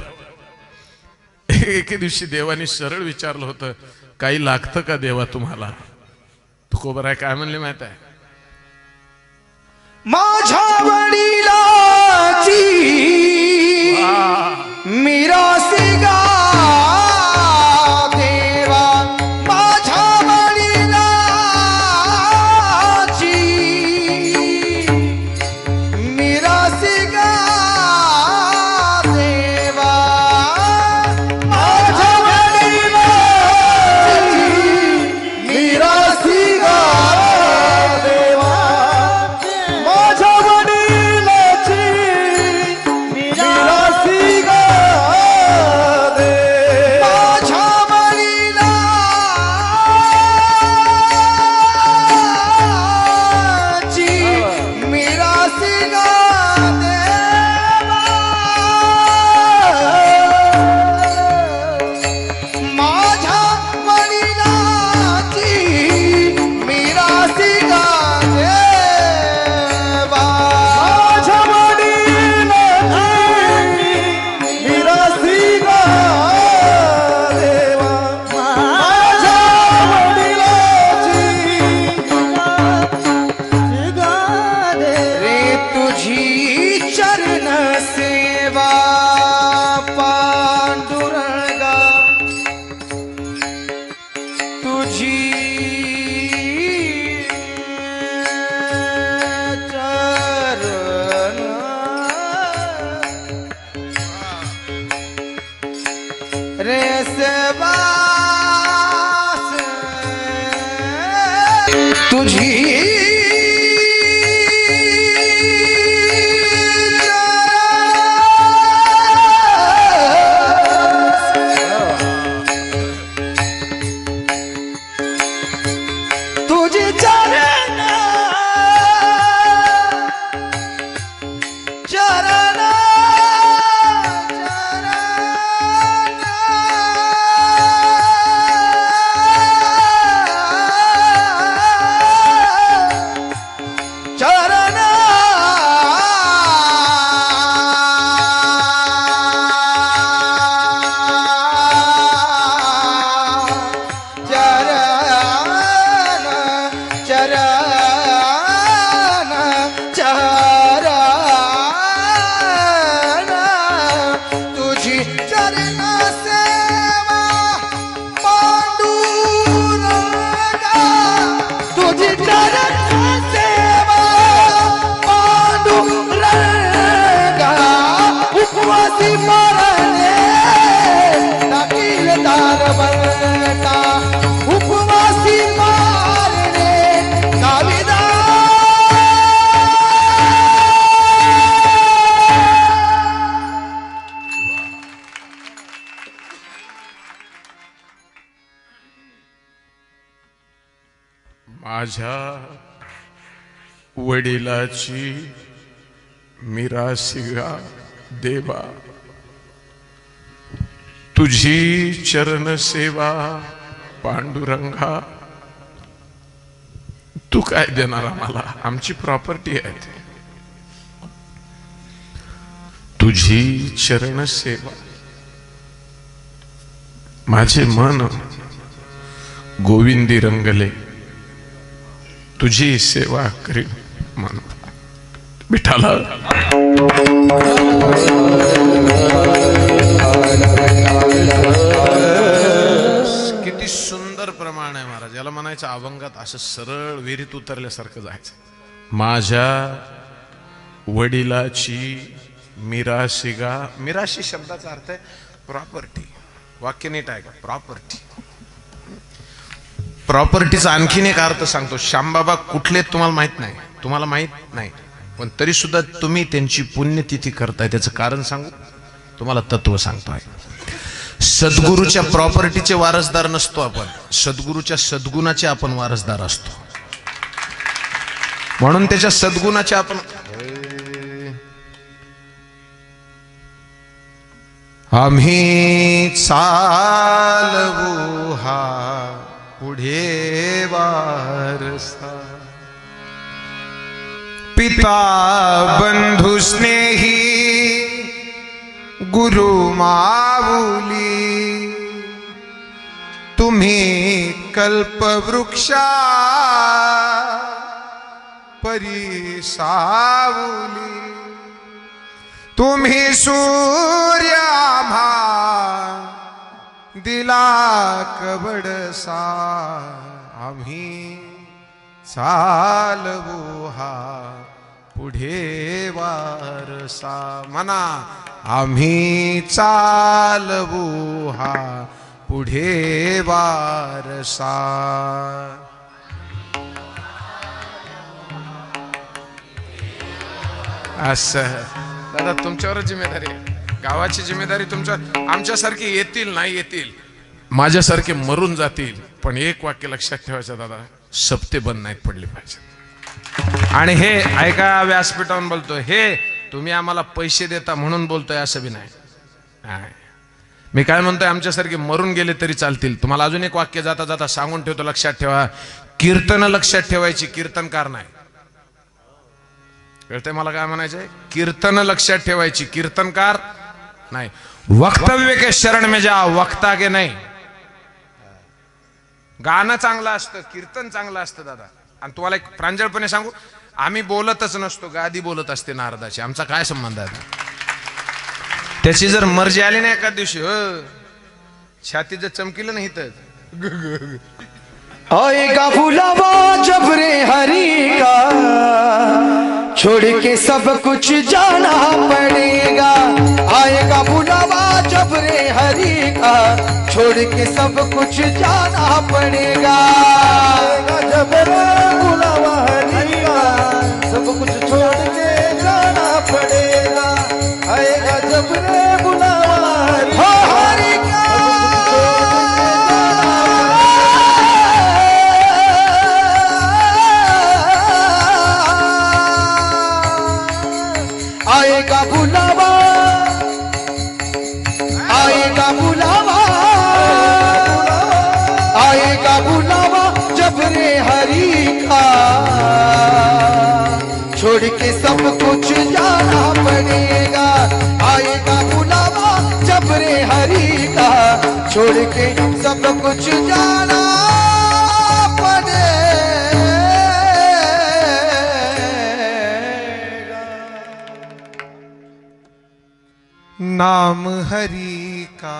एके दिवशी देवानी सरळ विचारलं होतं, काही लागतं का देवा तुम्हाला? तुकोबाराय काय म्हणले माहित आहे? माझ्या वडिलाची मिरासी गा तुझी चरण रे सेवा तुझी तुझी चरण चरण चरण तुझी चरण सेवा पांडुरंगा तुझी चरण सेवा पांडुरंगा उपवासी मरणे टाकील दार बनता उपवासी मरणे कालिदा माझ्या वडिलाची मिरासिगा देवा तुझी चरण सेवा पांडुरंगा तू काय देणार आम्हाला आमची प्रॉपर्टी आहे ती तुझी चरण सेवा माझे मन गोविंदी रंगले तुझी सेवा करीन मन विठाला किती सुंदर प्रमाण आहे महाराज याला म्हणायचं अभंगात असं सरळ विहिरीत उतरल्यासारखं जायचं माझ्या वडिलाची मिरासिगा मिराशी शब्दाचा अर्थ आहे प्रॉपर्टी वाक्य नीट आहे का प्रॉपर्टी प्रॉपर्टीचा आणखीन एक अर्थ सांगतो श्यामबाबा कुठले तुम्हाला माहित नाही तुम्हाला माहित नाही पण तरी सुद्धा तुम्ही त्यांची पुण्यतिथी करताय त्याचं कारण सांगू तुम्हाला तत्व सांगतोय सद्गुरूच्या प्रॉपर्टीचे वारसदार नसतो आपण सद्गुरूच्या सद्गुणाचे आपण वारसदार असतो म्हणून त्याच्या सद्गुणाचे आपण आम्ही चालवू हा पुढे वारसा पिता बंधू स्नेही गुरु माऊली तुम्ही कल्पवृक्षा परी सावली तुम्ही सूर्याभा दिला कवडसा आम्ही चालवू हा पुढे वारसा म्हणा आम्ही चालवू हा पुढे वारसा असं दादा तुमच्यावरच जिम्मेदारी आहे गावाची जिम्मेदारी तुमच्या आमच्यासारखे येतील नाही येतील माझ्यासारखे मरून जातील पण एक वाक्य लक्षात ठेवायचं दादा सप्ते बंद नाहीत पडले पाहिजे आणि हे ऐका व्यासपीठावरून बोलतोय हे तुम्ही आम्हाला पैसे देता म्हणून बोलतोय असं बी नाही मी काय म्हणतोय आमच्यासारखे मरून गेले तरी चालतील तुम्हाला अजून एक वाक्य जाता जाता सांगून ठेवतो लक्षात ठेवा कीर्तन लक्षात ठेवायची कीर्तनकार नाही कळतंय मला काय म्हणायचंय कीर्तन लक्षात ठेवायची कीर्तनकार नाही वक्तव्य के शरण में जा वक्ता के नाही गाणं चांगलं असतं कीर्तन चांगलं असतं दादा आणि तुम्हाला एक प्रांजळपणे सांगू आम्ही बोलतच नसतो गादी बोलत असते नारदाची आमचा काय संबंध आहे त्याची जर मर्जी आली नाही एका दिवशी छाती जर चमकीलं नाही तर आएगा बुलावा जब रे हरि का, छोड़ के सब कुछ जाना पड़ेगा। आएगा बुलावा जब रे हरि का, छोड़ के सब कुछ जाना पड़ेगा। आएगा जब रे बुलावा हरि का, सब कुछ छोड़ के जाना पड़ेगा। आएगा जब रे बुलावा हरि का, आएगा बुलावा, आएगा बुलावा, आएगा बुलावा जब रे हरि का, छोड़ के सब कुछ जाना पड़ेगा। आएगा बुलावा जब रे हरि का, छोड़ के सब कुछ जाना पड़ेगा। नाम हरि का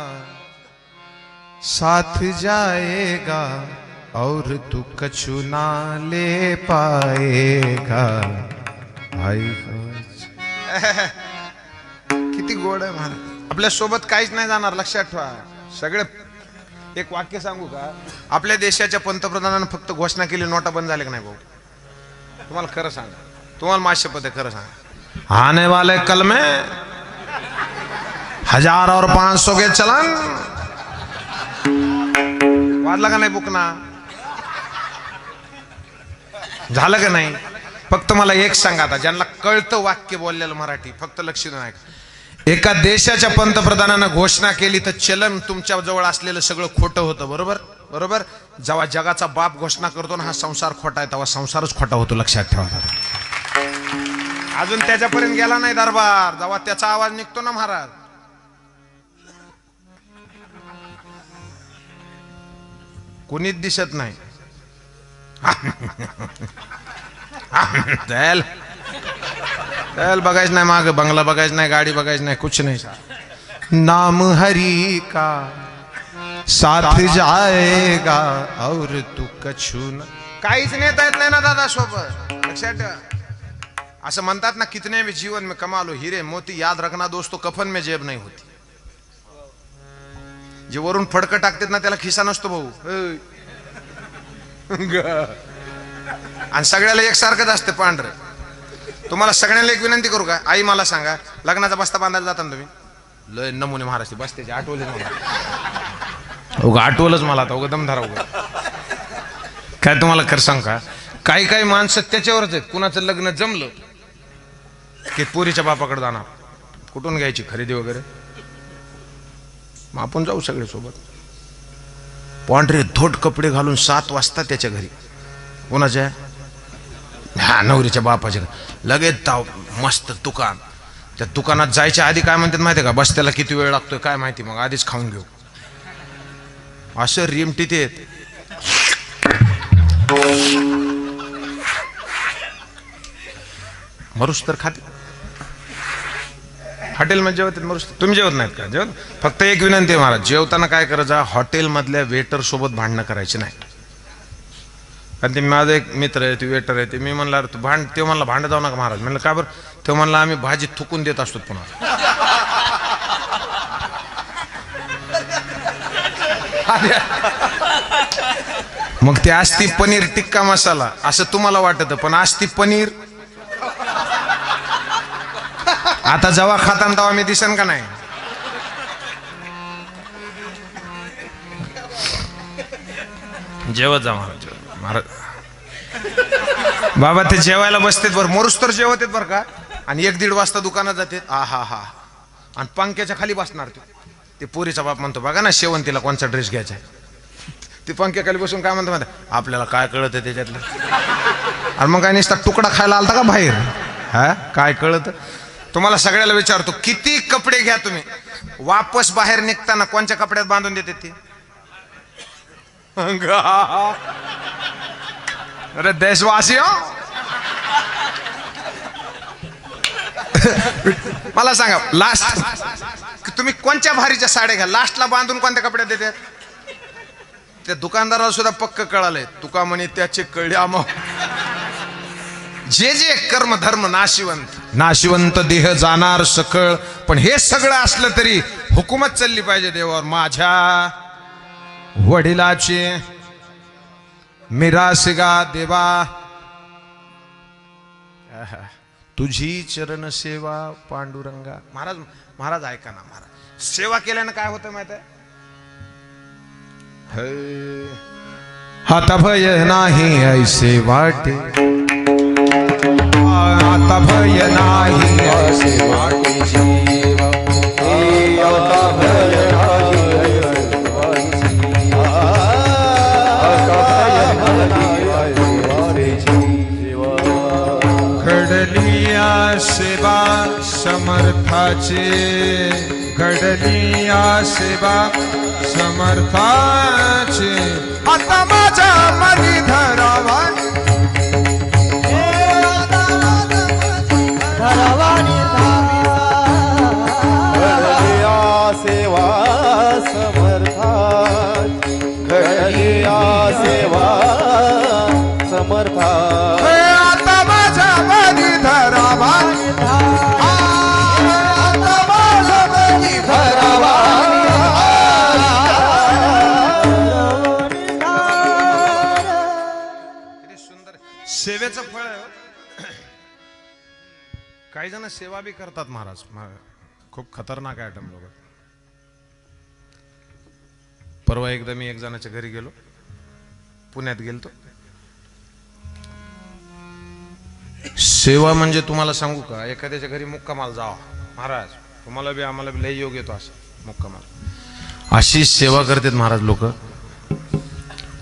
साथ जाएगा और तू कछु ना ले पाएगा। आई किती गोड आहे महाराज, आपल्या सोबत काहीच नाही जाणार, लक्षात ठेवा सगळे। एक वाक्य सांगू का, आपल्या देशाच्या पंतप्रधानानं फक्त घोषणा केली नोटा बंद झाल्या का नाही भाऊ? तुम्हाला खरं सांगा, तुम्हाला माझ्या शपथ आहे, खरं सांगा। आने वाले कल में 1000 और 500 के चलन वाढला का नाही बुकना? झालं का नाही? फक्त मला एक सांगा, आता ज्यांना कळतं वाक्य बोललेलं मराठी, फक्त लक्ष देऊन ऐका। एका देशाच्या पंतप्रधानानं घोषणा केली तर चलन तुमच्या जवळ असलेलं सगळं खोटं होतं, बरोबर? बरोबर. जेव्हा जगाचा बाप घोषणा करतो ना हा संसार खोटा आहे, तेव्हा संसारच खोटा होतो, लक्षात ठेवा। अजून त्याच्यापर्यंत गेला नाही दरबार, जेव्हा त्याचा आवाज निघतो ना महाराज, कोणीच दिसत नाही। त्याल बघायच नाही, माग बंगला बघायच नाही, गाडी बघायच नाही, कुछ नाही। नाम हरि का साथ जाएगा और तू कछु न, काहीच नेता येत नाही ना दादा सोबत, लक्षात ठेवा। असं म्हणतात ना, कितने भी जीवन में कमा लो हीरे मोती, याद रखना दोस्तों कफन में जेब नहीं होती। जे वरून फडकं टाकतात ना त्याला खिसा नसतो भाऊ, आणि सगळ्याला एकसारखंच असते पांढरं। तुम्हाला सगळ्यांना एक विनंती करू का, आई मला सांगा, लग्नाचा बस्ता बांधायला जाता ना तुम्ही? लय नमुने महाराष्ट्र बस्त्याचे आठवलेच मला, उगा आठवलंच मला आता, उगा दमधारा उगा। काय तुम्हाला खरं सांग का, काही काही माणसं त्याच्यावरच आहेत, कुणाचं लग्न जमलं की पोरीच्या बापाकडे जाणार, कुठून घ्यायची खरेदी वगैरे, मग आपण जाऊ सगळे सोबत। पांढरे धोट कपडे घालून 7 वाजता त्याच्या घरी, कोणाच्या? हा नवरीच्या बापाच्या घरी। लगेच ताव मस्त दुकान, त्या दुकानात जायच्या आधी काय म्हणतात माहिती का, बस त्याला किती वेळ लागतोय काय माहिती, मग आधीच खाऊन घेऊ, असं रिमटीत येत। मरुस तर खाते हॉटेलमध्ये जेवतात, मरुस तुम्ही जेवत नाहीत का? जेवत। फक्त एक विनंती आहे महाराज, जेवताना काय करायचं, हॉटेलमधल्या वेटर सोबत भांडणं करायची नाही। कारण ते माझा एक मित्र आहे, ते वेटर आहे, ते मी म्हणला तू ते म्हणला भांडं जाऊ नका महाराज, म्हणलं का बरं? ते म्हणला आम्ही भाजी थुकून देत असतो पुन्हा। मग ते असती पनीर टिक्का मसाला असं तुम्हाला वाटत, पण असती पनीर। आता जेव्हा खाताना तेव्हा मी दिसन का नाही? जेवत जा महाराज। बाबा ते जेवायला बसतेत बरं, मोरूस तर जेवतेत बरं का, आणि 1-1.5 वाजता दुकानात जाते, हा हा, आणि पंख्याच्या खाली बसणार ते पोरीचा बाप म्हणतो बघा ना शेवंतीला कोणचा ड्रेस घ्यायचा आहे, ते पंख्याखाली बसून काय म्हणतो आपल्याला काय कळत आहे त्याच्यातलं, आणि मग काय नुसता तुकडा खायला आलता का बाहेर? हा काय कळत? तुम्हाला सगळ्याला विचारतो, किती कपडे घ्या तुम्ही, वापस बाहेर निघताना कोणत्या कपड्यात बांधून देते ते? अरे देशवासियों, मला सांगा लास्ट तुम्ही कोणत्या भारीच्या साड्या घ्या, लास्टला बांधून कोणत्या कपड्यात देतात? त्या दुकानदाराला सुद्धा पक्क कळालंय, तुका म्हणे त्याचे कळले आम जे जे कर्म धर्म नाशिवंत देह जाणार सकळ. पण हे सगळं असलं तरी हुकूमत चालली पाहिजे देवावर. माझ्या वडिलाचे मिरासिगा देवा, तुझी चरण सेवा पांडुरंगा. महाराज महाराज ऐका ना महाराज, सेवा केल्यानं काय होतं माहित आहे? आता भय नाही ऐसे वाटे, आता भय नाही ऐसे वाटे जीवा, आता भय नाही ऐसे वाटे जीवा. घडलिया सेवा समर्थाचे, घडलिया सेवा समर्थाचे. आता माझ्या मनी धरावा, घडलिया सेवा समर्था, घडलिया सेवा समर्था. आता माझ्या मनी धरावा, आता माझ्या मनी धरावा. सेवेचं फळ आहे. काही जण सेवा बी करतात महाराज, खूप खतरनाक आयटम लोक. परवा एकदा मी एक जणाच्या घरी गेलो, पुण्यात गेलतो. सेवा म्हणजे तुम्हाला सांगू का, एखाद्याच्या घरी मुक्कामाला जावा महाराज, तुम्हाला बी आम्हाला बी लय योग येतो असं मुक्कामाला. अशी सेवा करतात महाराज लोक,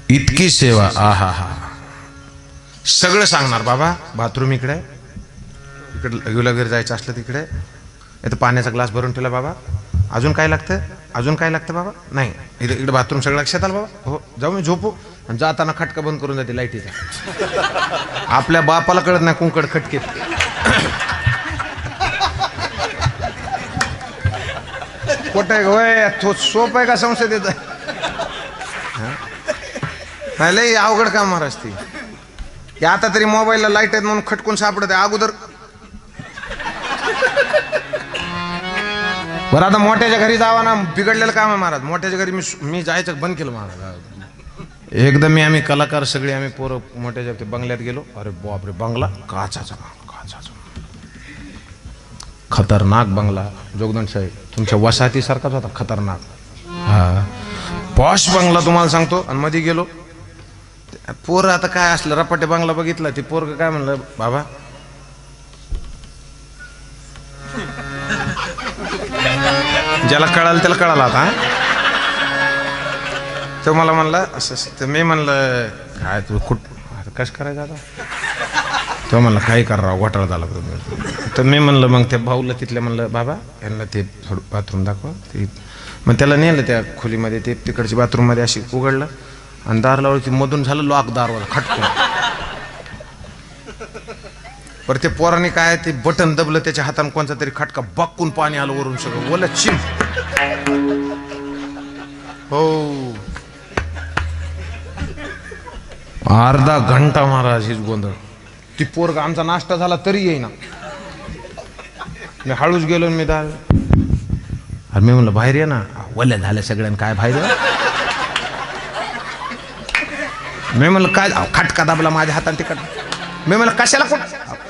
इतकी सेवा. आहा हा, सगळं सांगणार. बाबा बाथरूम इकडे, इकडे रेग्युलर घरी जायचं असलं तिकडे, इथं पाण्याचा ग्लास भरून ठेवला बाबा, अजून काय लागतं, अजून काय लागतं बाबा, नाही इकडे इकडे बाथरूम सगळं लक्षात आलं बाबा, हो जाऊ मी झोपू. आणि जाताना खटका बंद करून जाते लाईटीचा. आपल्या बापाला कळत नाही कुंकड खटकेत. कुठे होय, तो सोप आहे का संसदेचा? नाही लय अवघड काम महाराज ती. आता तरी मोबाईलला लाईट आहेत म्हणून खटकून सापडत आहे. अगोदर बरं आता मोठ्याच्या घरी जावा ना, बिघडलेलं काम आहे महाराज. मोठ्याच्या घरी मी जायचं बंद केलं महाराज. एकदा आम्ही कलाकार सगळे आम्ही पोरं मोठ्याच्या ते बंगल्यात गेलो. अरे बापरे, बंगला काचाचा, खतरनाक बंगला. जोगदंड साहेब तुमच्या वसाहतीसारखाच होता, खतरनाक. हा पॉश बंगला तुम्हाला सांगतो. आणि मध्ये गेलो, पोरं आता काय असलं रपाटे बंगला बघितला, ते पोरग काय म्हणलं, बाबा ज्याला कळालं त्याला कळालं आता. तो मला म्हणला असं, तर मी म्हणलं काय तू कसं करायचं आता. तो म्हणला काही करा राव, घोटाळा झाला. तर मी म्हणलं मग त्या भाऊला तिथल्या म्हणलं, बाबा यांना ते थोडं बाथरूम दाखवा. ते मग त्याला नेलं त्या खोलीमध्ये, ते तिकडच्या बाथरूममध्ये अशी उघडलं आणि दार लावलं. ती मधून झालं लॉक, दारवाला खटकून. पर ते पोराने काय ते बटन दबलं, त्याच्या हाताने कोणता तरी खटका, बक्कून पाणी आलं वरून, सगळं ओलं चिम. हो अर्धा घंटा महाराज हीच गोंधळ. ती पोरग आमचा नाश्ता झाला तरी येईना. मी हळूच गेलो, मी दार. अरे मी म्हणलं बाहेर ये ना. वल्या झाल्या सगळ्यांना, काय बाहेर. मी म्हणलं काय, खटका दाबला माझ्या हाताने तिकड. मी म्हणलं कशाला, कोण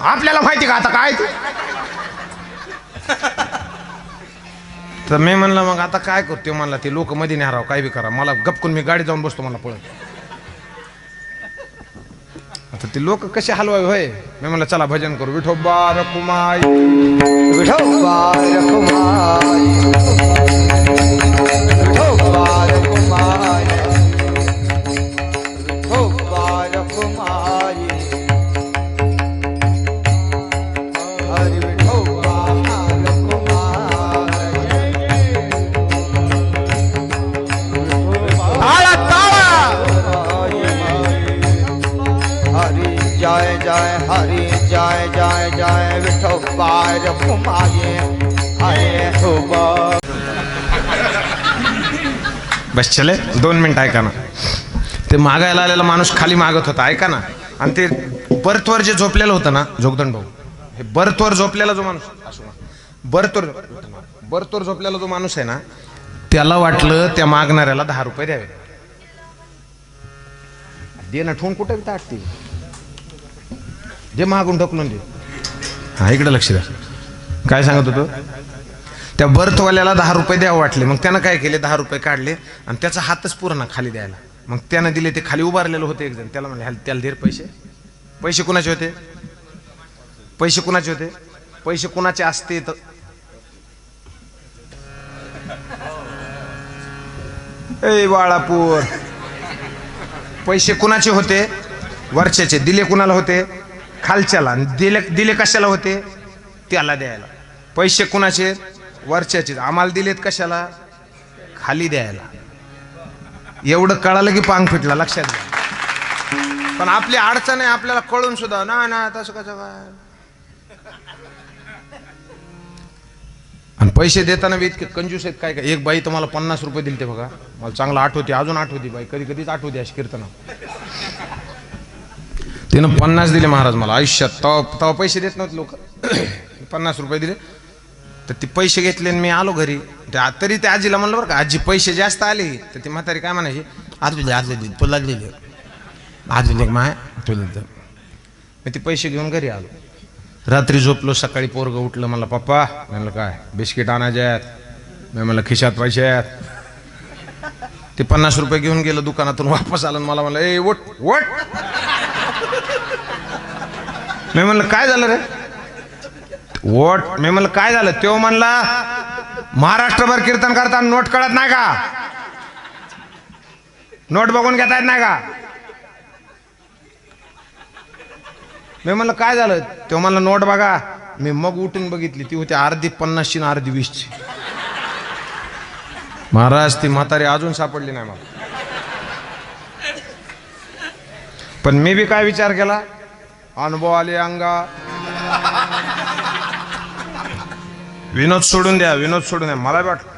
आपल्याला माहिती का आता काय ते. तर मी म्हणलं मग आता काय करतो. म्हणला ते लोक मध्ये नाही राव, काय बी करा, मला गपकून मी गाडी जाऊन बसतो, मला पळत. आता ते लोक कसे हलवाय होय. मी म्हणलं चला भजन करू. विठोबा रखुमाई, विठोबा रखुमाई, विठोबा रखुमाई, विठोबा रखुमाई, हरि विठोबा रखुमाई. ताळा ताळा. हरि जय जय, हरि जय जय जय, विठोबा रखुमाई, हरे विठोबा. बस चले 2 मिनिट ऐका ना. ते मागायला आलेला माणूस खाली मागत होता, ऐका ना. आणि ते बर्थवर जे झोपलेलं होतं ना जोगदंड भाऊ, हे बर्थवर झोपलेला जो माणूस असो ना, बर्थवर झोपलेला जो माणूस आहे ना, त्याला वाटलं त्या मागणाऱ्याला 10 रुपये द्यावे. दे ना ठेवून कुठे ताटते, जे मागून ढकलून दे. हा इकडे लक्ष द्या, काय सांगत होतो. त्या बर्थवाल्याला 10 रुपये द्यावं वाटले. मग त्यानं काय केले, 10 रुपये काढले आणि त्याचा हातच पूर्ण खाली द्यायला. मग त्यानं दिले. ते खाली उभारलेलं होते एक जण, त्याला म्हणले त्याला धीर पैसे. पैसे कुणाचे होते, पैसे कुणाचे होते, पैसे कुणाचे असते तर ए बाळापूर, पैसे कुणाचे होते, वरच्याचे. दिले कुणाला होते, खालच्याला. दिले कशाला होते, त्याला द्यायला. पैसे कुणाचे, वरच्याचे. आम्हाला दिलेत कशाला, खाली द्यायला. एवढं कळालं की पांग फिटला, लक्षात घ्या. पण आपली अडचण आहे आपल्याला कळून सुद्धा ना तसं कसं काय. आणि पैसे देताना बी इतके कंजूस आहेत काय काय. एक बाई तुम्हाला 50 रुपये दिले ते बघा, मला चांगलं आठवते, अजून आठवते बाई, कधी कधीच आठवते अशी कीर्तन. तिनं 50 दिले महाराज मला आयुष्यात. तेव्हा पैसे देत नव्हते लोक. 50 रुपये दिले तर ते पैसे घेतले आणि मी आलो घरी. तरी त्या आजीला म्हणलं बरं का, आजी पैसे जास्त आले तर ती म्हातारी काय म्हणायची, आज तुला लागलेले आज माय तुला. मी ते पैसे घेऊन घरी आलो. रात्री झोपलो, सकाळी पोरग उठलं, मला पप्पा. म्हणलं काय, बिस्किट आणायचे आहेत. मी म्हणलं खिशात पैसे आहेत. ते 50 रुपये घेऊन गेलं दुकानातून, वापस आलं. मला म्हणलं ए वट. मी म्हणलं काय झालं रे, वट. मी म्हणलं काय झालं. तो म्हणला महाराष्ट्रभर कीर्तन करताना नोट कळत नाही का, नोट बघून घेता येत नाही का. मी म्हणलं काय झालं. तो म्हणला नोट बघा. मी मग उठून बघितली, ती होती अर्धी 50ची आणि अर्धी 20ची. महाराज ती म्हातारी अजून सापडली नाही मला. पण मी बी काय विचार केला, अनुभव आले अंगा. विनोद सोडून द्या. मला बी वाटलं.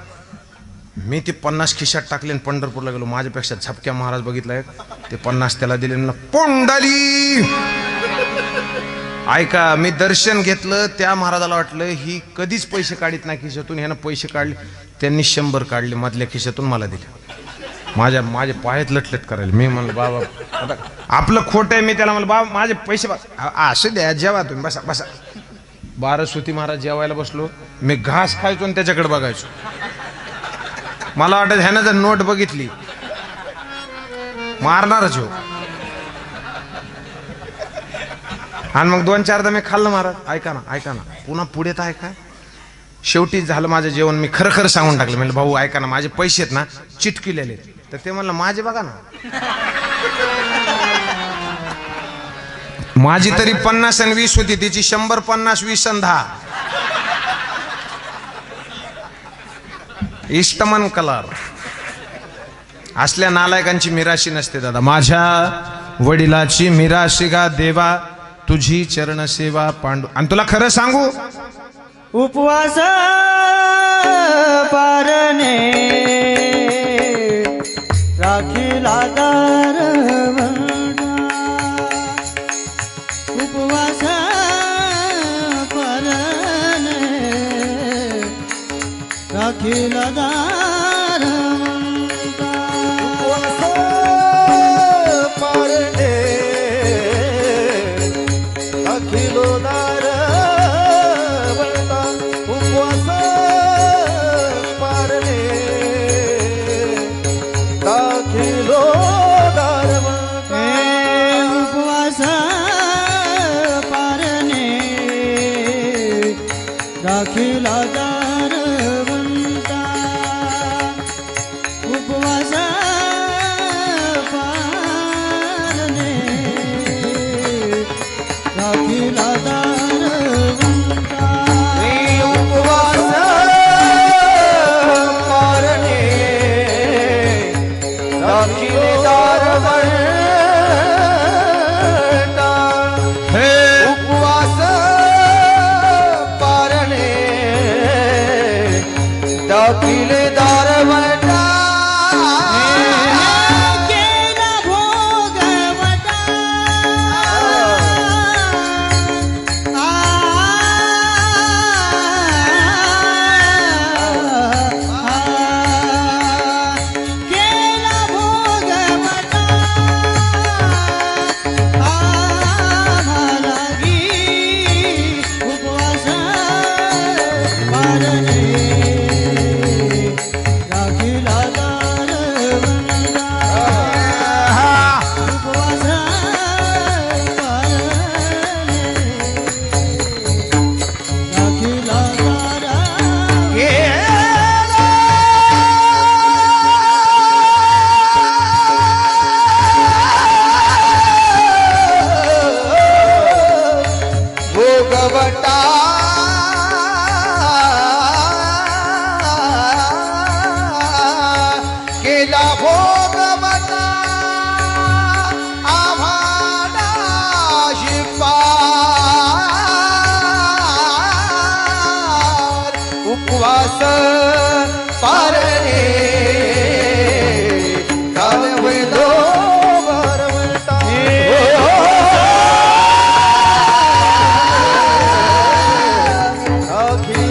मी ते 50 खिशात टाकले आणि पंढरपूरला गेलो. माझ्यापेक्षा झपक्या महाराज बघितला एक, ते 50 त्याला दिले. पोंडली ऐका, मी दर्शन घेतलं. त्या महाराजाला वाटलं ही कधीच पैसे काढीत नाही खिशातून, ह्यानं पैसे काढले. त्यांनी 100 काढले मधल्या खिशातून, मला दिले. माझे पायात लटलट करायला. मी म्हणलं बाबा आपलं खोट आहे. मी त्याला म्हणलं बाबा माझे पैसे असू द्या, जेवा तुम्ही, बसा. 12 होती महाराज. जेवायला बसलो. मी घास खायचो आणि त्याच्याकडे बघायचो. मला वाटत ह्यानं जर नोट बघितली मारणारच हो. आणि मग 2-4दा मी खाल्लं महाराज. ऐका ना पुन्हा पुढे तर ऐका. शेवटी झालं माझं जेवण. मी खरं सांगून टाकलं. म्हणलं भाऊ ऐका ना, माझे पैसे आहेत ना चिटकिलेले. तर ते म्हणलं माझे बघा ना. माझी तरी 50 आणि 20 होती, तिची 100, 50, 20 आणि 10. इष्टमन कलर. असल्या नालायकांची मिराशी नसते दादा. माझ्या वडिलाची मिराशी गा देवा, तुझी चरण सेवा पांडू. आणि तुला खरं सांगू, उपवास पारणे राखीला दारवंटा. उपवास पारणे राखीला दारवंटा. उपवास पारणे राखीलो दारवंटा. उपवास पारणे राखीलो दारवंटा. उपवास पारणे राखीला दारवंटा. उपवास पारणे राखीला दारवंटा. उपवास पारणे राखीले दारवंटा. उपवास पारणे राखीले दारवंटा. केला भो उपवास पारणे कालवलो वरवंटा अखिल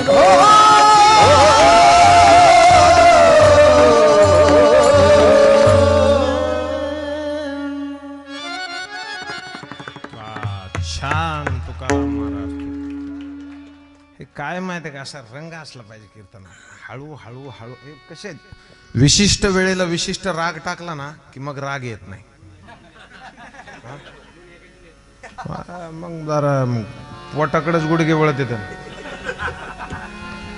छान तुकाराम महाराज. हे काय माहिती आहे का, असा रंग असला पाहिजे कीर्तन. हळू हळू हळू हे कसे विशिष्ट वेळेला विशिष्ट राग टाकला ना की मग राग येत नाही. मग जरा पोटाकडेच गुडघे वळत येत.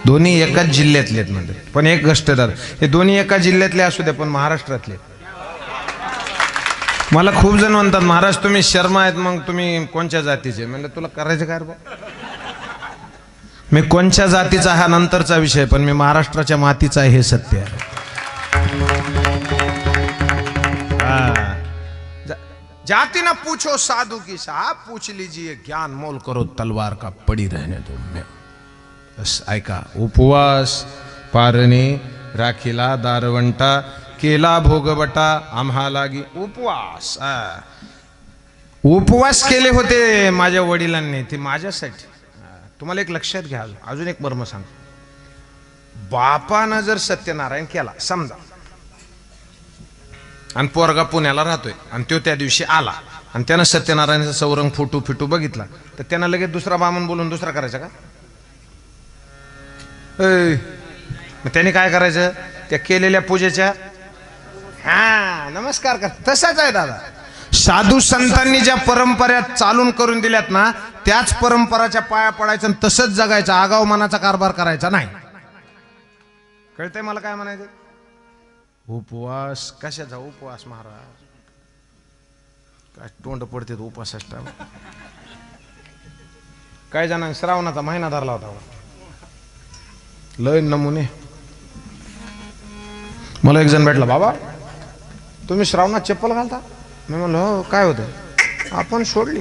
दोन्ही एकाच जिल्ह्यातले आहेत म्हणजे, पण एक गोष्ट दादा, हे दोन्ही एका जिल्ह्यातले असू द्या पण महाराष्ट्रातले. मला खूप जण म्हणतात महाराज तुम्ही शर्मा आहेत, मग तुम्ही कोणत्या जातीचे. म्हणजे तुला करायचं काय रे बा? मी कोणत्या जातीचा हा नंतरचा विषय, पण मी महाराष्ट्राच्या मातीचा आहे, हे सत्य आहे. जाति ना पूछो साधु की साहब, पूछ लीजिए ज्ञान मोल करो तलवार का पड़ी रहने दो. बस ऐका. उपवास पारणे राखीला दारवंटा केला भोगवटा आम्हा लागी उपवास. उपवास केले होते माझ्या वडिलांनी, ते माझ्यासाठी. तुम्हाला एक लक्षात घ्या, अजून एक मर्म सांग. बापानं जर सत्यनारायण केला समजा, आणि पोरगा पुण्याला राहतोय आणि तो त्या दिवशी आला आणि त्यानं सत्यनारायणाचा चौरंग फोटो फिटू बघितला, तर त्यानं लगेच दुसरा बामण बोलून दुसरा करायचा का? मग त्याने काय करायचं, त्या केलेल्या पूजेच्या हा नमस्कार कर. तसाच आहे दादा. साधू संतांनी ज्या परंपरा चालून करून दिल्यात ना, त्याच परंपराच्या पाया पडायचं आणि तसंच जगायचं. आगाव मनाचा कारभार करायचा नाही. कळतंय मला काय म्हणायचं? उपवास कशाचा उपवास महाराज? काय तोंड पडते उपवासाष्टा. काय जणांनी श्रावणाचा महिना धरला होता, लय नमुने. मला एक जण भेटला, बाबा तुम्ही श्रावणात चप्पल घालता? मी म्हणलं हो, काय होतं? आपण सोडली.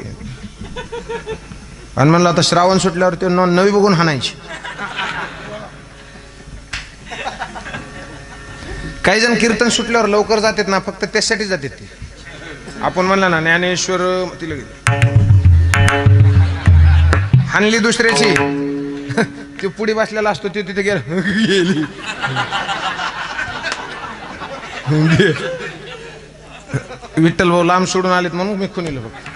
आणि म्हणलं आता श्रावण सुटल्यावर ते नवी बघून हाणायची. काही जण कीर्तन सुटल्यावर लवकर जातात ना, फक्त त्यासाठी जातात ते. आपण म्हणलं ना ज्ञानेश्वर तिला हाणली दुसऱ्याची, ते पुढे बसलेला असतो ते तिथे गेली. विठ्ठल भाऊ लांब सोडून आलेत म्हणून मी खुनीलं फक्त.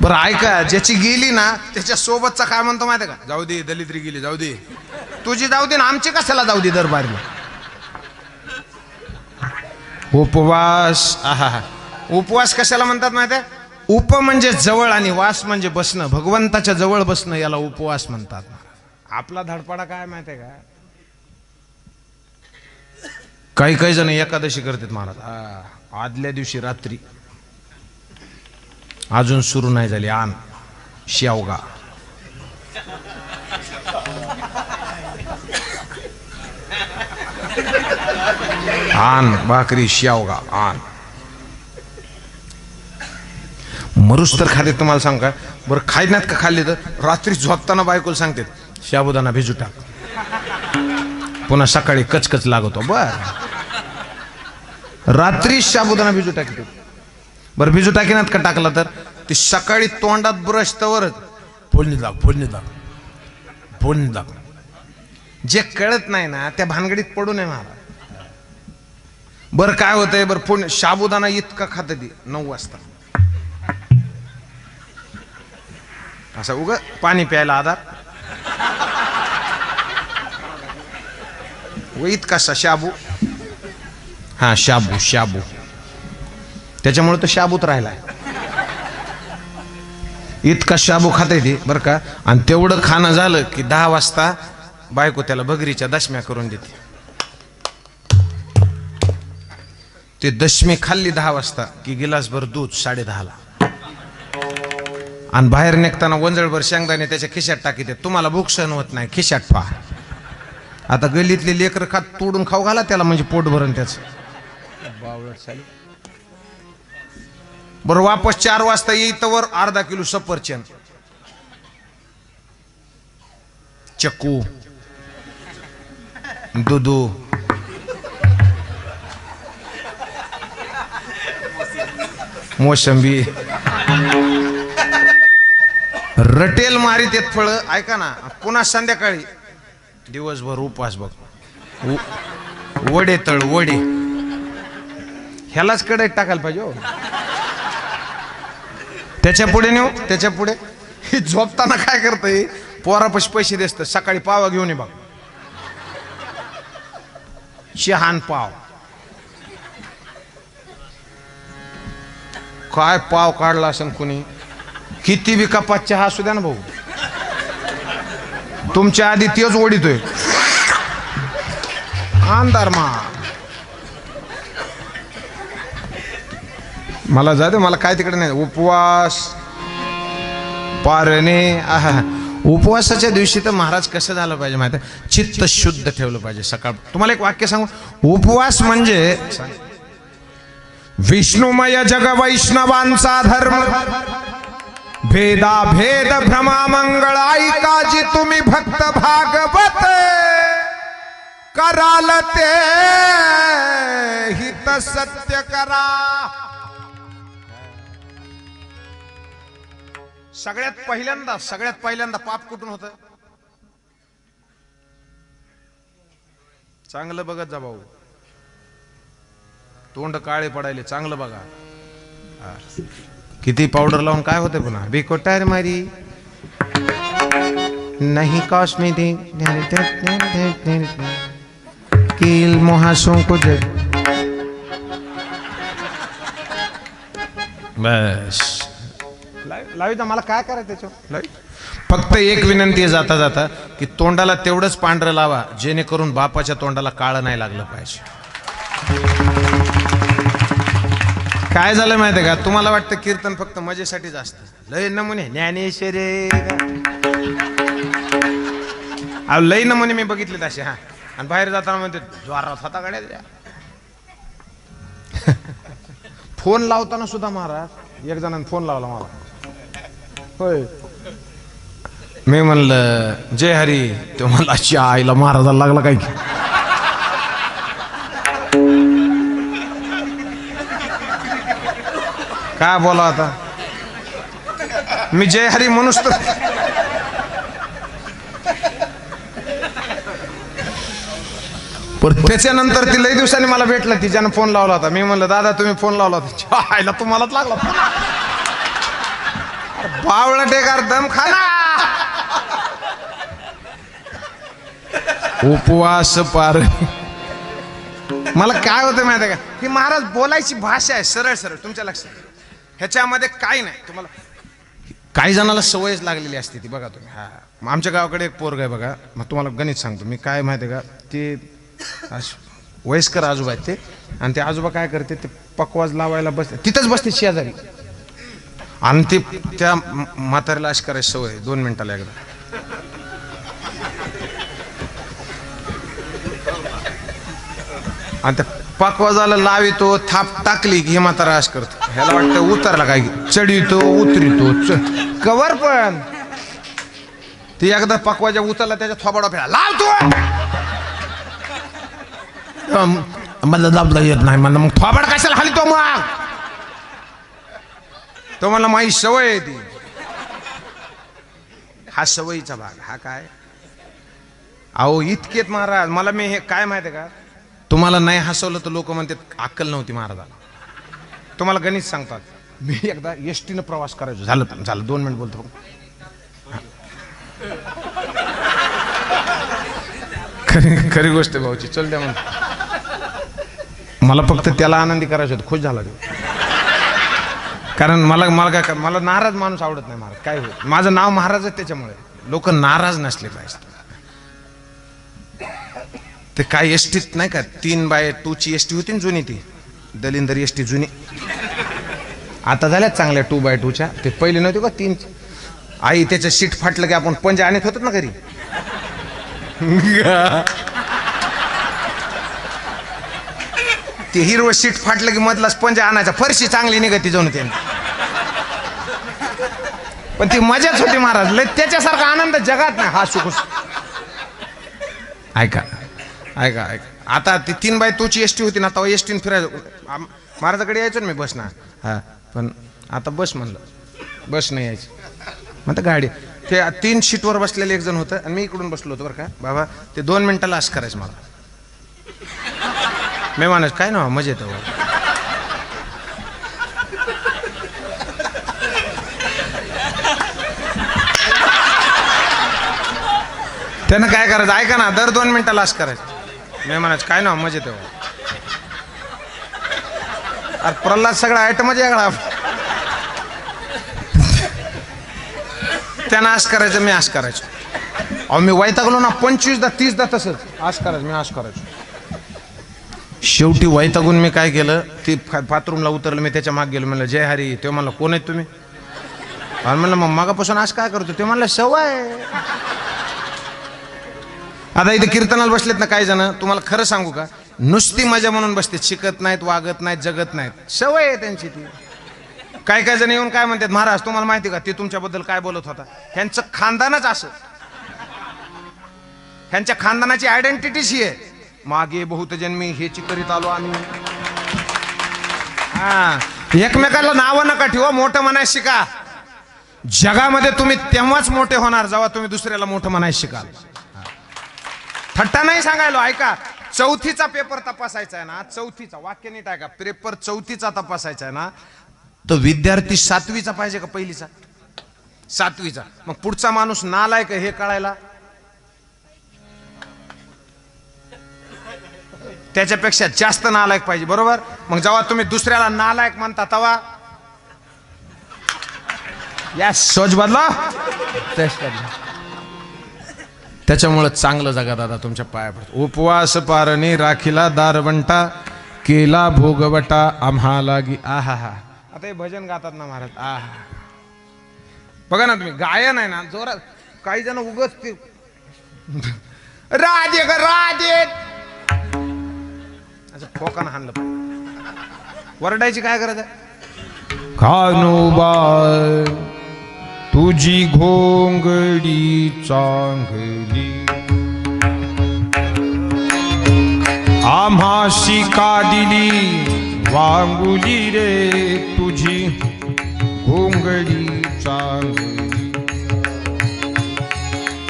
बरं ऐका, ज्याची गेली ना त्याच्या सोबतचा काय म्हणतो माहिती का? जाऊ दे, दलितरी गेली जाऊ दे, तुझी जाऊ दे ना, आमची कशाला जाऊ दे दरबारला. उपवास. आहा, उपवास कशाला म्हणतात माहिती आहे? उप म्हणजे जवळ आणि वास म्हणजे बसणं, भगवंताच्या जवळ बसणं, याला उपवास म्हणतात. आपला धडपडा काय माहिती आहे का? काही काही जण एकादशी करतात महाराज. आदल्या दिवशी रात्री अजून सुरू नाही झाली, आण शेवगा, आण भाकरी शेवगा आण. मरुस तर खाते. तुम्हाला सांग का बरं, खायनात का खाल्ली तर रात्री झोपताना बायकोला सांगते शाबुदाना भिजू टाक, पुन्हा सकाळी कचकच लागतो. बर रात्री साबुदाणा भिजू टाकतो. बरं भिजू टाकीनात का टाकला तर ती सकाळी तोंडात ब्रश तवरच फोडणी लाग फोडणी लाग फोडणी लाग. जे कळत नाही ना त्या भानगडीत पडू नये महाराज. बरं काय होतंय, बरं फोडणी साबुदाणा इतका खात ती 9 वाजता असं उग पाणी प्यायला आधार व इतकासा शाबू. हा शाबू शाबू, त्याच्यामुळे तो शाबूत राहिलाय. इतका शाबू खाते ती बरं का. आणि तेवढं खाणं झालं की 10 वाजता बायको त्याला बगरीच्या दशम्या करून देते. ते दशमी खाल्ली 10 वाजता की गिलासभर दूध 10:30ला. आणि बाहेर निघताना वंजळभर शेंगदाणे त्याच्या खिशात टाकीते. तुम्हाला भूक सहन होत नाही, खिशात पहा. आता गल्लीतले लेकर खात तोडून खाऊ घाला त्याला, म्हणजे पोट भरण त्याच. बरं वापस 4 वाजता येईतवर अर्धा किलो दुधू, मोसंबी, रटेल मारीत येत फळ. ऐका ना, पुन्हा संध्याकाळी दिवसभर उपवास बघ. वडे तळ वडे, ह्यालाच कढईत टाकायला पाहिजे हो. त्याच्या पुढे नेऊ, त्याच्या पुढे ही झोपताना काय करतंय, पोरापाशी पैसे देत सकाळी पावा घेऊन ये बघ, शहान पाव. काय पाव काढला असं कुणी, किती बी कपात चहा असू द्या ना भाऊ, तुमच्या आधी तेच ओढितोय अंधार मा. मला जाऊ दे, मला काय तिकडे नाही. उपवास पारणे, आहा. उपवासाच्या दिवशी तर महाराज कसं झालं पाहिजे माहिती आहे, चित्त शुद्ध ठेवलं पाहिजे. सकाळ तुम्हाला एक वाक्य सांगू, उपवास म्हणजे विष्णुमय जग वैष्णवांचा धर्म, भेदा भेद भ्रमा मंगळ ऐकाजी तुम्ही भक्त भागवत, कराल ते हित सत्य करा. सगळ्यात पहिल्यांदा पाप कुठून होतं, चांगलं बघत जा भाऊ, तोंड काळे पडायले, चांगलं बघा. किती पावडर लावून काय होते पुन्हा, बेकोटार मारी नहीं कॉस्मेटिक किल मोहासों को बस लावी. मला काय करायचं त्याच्यावर, फक्त एक विनंती आहे जाता जाता, की तोंडाला तेवढंच पांढरं लावा जेणेकरून बापाच्या तोंडाला काळं नाही लागलं पाहिजे. काय झालं माहितीये का, तुम्हाला वाटतं कीर्तन फक्त मजेसाठीच असतं, लय नमुने ज्ञानेश्वरे, लय नमुने मी बघितले तसे. हा, आणि बाहेर जाताना म्हणते जोरात होता गाड्या. फोन लावताना सुद्धा महाराज, एक जणांनी फोन लावला मला, होय, मी म्हणलं जय हरी, तो मला आईला महाराजाला लागला काय की. काय बोला आता, मी जय हरी म्हणूच तर. त्याच्यानंतर ती लई दिवसांनी मला भेटला, तिच्यानं फोन लावला होता. मी म्हणलं दादा तुम्ही फोन लावला होता, आईला तुम्हालाच लागला. बावळा टेकार दम खाना. उपवास पार. मला काय होतं माहिती आहे का, ही महाराज बोलायची भाषा आहे सरळ सरळ, तुमच्या लक्षात, ह्याच्यामध्ये काय नाही. तुम्हाला काही जणाला सवयच लागलेली असते ती, बघा तुम्ही. हा, आमच्या गावाकडे एक पोरग आहे बघा, मग तुम्हाला गणित सांगतो मी, काय माहिती आहे का, ते वयस्कर आजोबा आहेत ते, आणि ते आजोबा काय करते, ते पकवाज लावायला बसते, तिथंच बसते शेजारी, आणि ते त्या म्हाताऱ्याला अशी करायची सवय 2 मिनिटाला एकदा. आणि त्या पकवाजाला लावितो, थाप टाकली की हे म्हातारा अस करतो, ह्याला वाटतं उतरला काय, चढितो उतरितो कवर, पण ती एकदा पकवाजा उतरला त्याच्या थोबाडा फेरा लावतो, मला दाबला येत नाही, म्हणलं मग थोबाड कशाला हलतो मग, तो मला माझी सवय आहे ती. हा सवयीचा भाग. हा काय अहो इतकेत महाराज, मला मी हे काय माहिती आहे का, तुम्हाला नाही हसवलं तर लोक म्हणतात अक्कल नव्हती महाराजाला. तुम्हाला गणित सांगतात, मी एकदा एसटीनं प्रवास करायचो, झालं 2 मिनिट बोलतो. खरी गोष्ट आहे भाऊची, चल द्या म्हणून. मला फक्त त्याला आनंदी करायचं होतं, खुश झाला तो. कारण मला नाराज माणूस आवडत नाही महाराज. काय होत, माझं नाव महाराज आहे त्याच्यामुळे लोक नाराज नसले पाहिजे. ते काय एसटीत नाही का 3x2 एसटी होती ना जुनी, ती दलिंदर एसटी जुनी, आता झाल्यात चांगल्या 2x2च्या. ते पहिले नव्हते का 3. आई त्याचं सीट फाटलं की आपण पंजा आणत होतात ना घरी. ते हिरवं सीट फाटलं की मधलाच पंजा आणायचा, फरशी चांगली निघती जाऊन त्याने. पण ती मजाच होती महाराज, त्याच्यासारखा आनंद जगात नाही. हा सुख. ऐका, ऐका आता ती 3 बाय 2 ची एसटी होती ना, तेव्हा एसटीन फिरायचं महाराजाकडे यायचो ना मी बस ना. हा पण आता बस म्हणलं बस नाही यायची म्हणतं गाडी. ते 3 सीटवर बसलेले एक जण होतं आणि मी इकडून बसलो होतो बरं का. बाबा ते 2 मिनिटाला असं करायचं मला. मी म्हणायचं काय ना मजा येतं. त्यानं काय करायचं ऐका ना, दर 2 मिनिटाला असं करायचं. मी म्हणायचं काय ना मजा येतं. अरे प्रल्हाद सगळा आयटमच वेगळा. त्यानं असं करायचं मी असं करायचो. अहो मी वैतागलो ना 25दा 30दा तसंच असं करायचं मी असं करायचो. शेवटी वैतागून मी काय केलं, ती बाथरूमला उतरलं, मी त्याच्या मागे गेलो. म्हणलं जय हरी. ते म्हणलं कोण आहेत तुम्ही. आणि म्हणलं मग मागापासून असं काय करतो. ते म्हणलं सवय. आता इथे कीर्तनाला बसलेत ना काही जण, तुम्हाला खरं सांगू का, नुसती मजा म्हणून बसते, शिकत नाहीत, वागत नाहीत, जगत नाहीत. सवय आहे त्यांची ती. काय काय जण येऊन काय म्हणतात, महाराज तुम्हाला माहिती का ते तुमच्याबद्दल काय बोलत होता. ह्यांचं खानदानच असं, ह्यांच्या खानदानाची आयडेंटिटीच ही आहे. मागे बहुत जन्मी हेची करीत आलो आम्ही. हा एकमेकाला नावं नका ठेवा, मोठं म्हणायला शिका. जगामध्ये तुम्ही तेव्हाच मोठे होणार जेव्हा तुम्ही दुसऱ्याला मोठं म्हणायला शिकाल. थट्टा नाही सांगायलो. ऐका 4थीचा पेपर तपासायचा आहे ना, 4थीचा वाक्य नीट ऐका, पेपर 4थीचा तपासायचा आहे ना, तर विद्यार्थी 7वीचा पाहिजे का पहिलीचा. 7वीचा. मग पुढचा माणूस नालायक हे कळायला त्याच्यापेक्षा जास्त नालायक पाहिजे, बरोबर. मग जेव्हा तुम्ही दुसऱ्याला नालायक म्हणता तेव्हा या सोच बदला. त्याच्यामुळे चांगलं जगा दादा तुमच्या पाया पडतो. उपवास पारणी राखीला दारवंटा, केला भोगवटा आम्हा लागी. आहा हा. आता हे भजन गातात ना महाराज. आहा बघा ना तुम्ही, गायन आहे ना जोरात. काही जण उगच ते राधे ग राधे असं फोकानं हाणलं. वरडायची काय गरज आहे. खानोबा तुझी घोंगडी चांगली, आम्हाशी का दिली वांगुली रे, तुझी घोंगडी चांगली.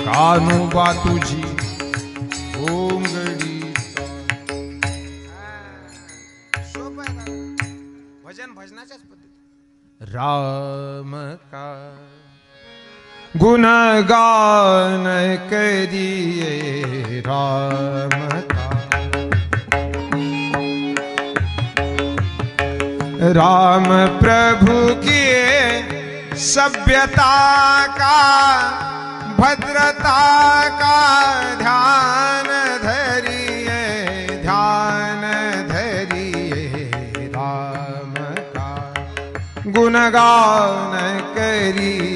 कानोबा तुझी घोंगडी. भजन भजनाच्याच पद्धती. राम का गुणगान करिए, राम का राम प्रभु की सभ्यता का भद्रता का ध्यान धरिए, ध्यान धरिए, राम का गुणगान करिए.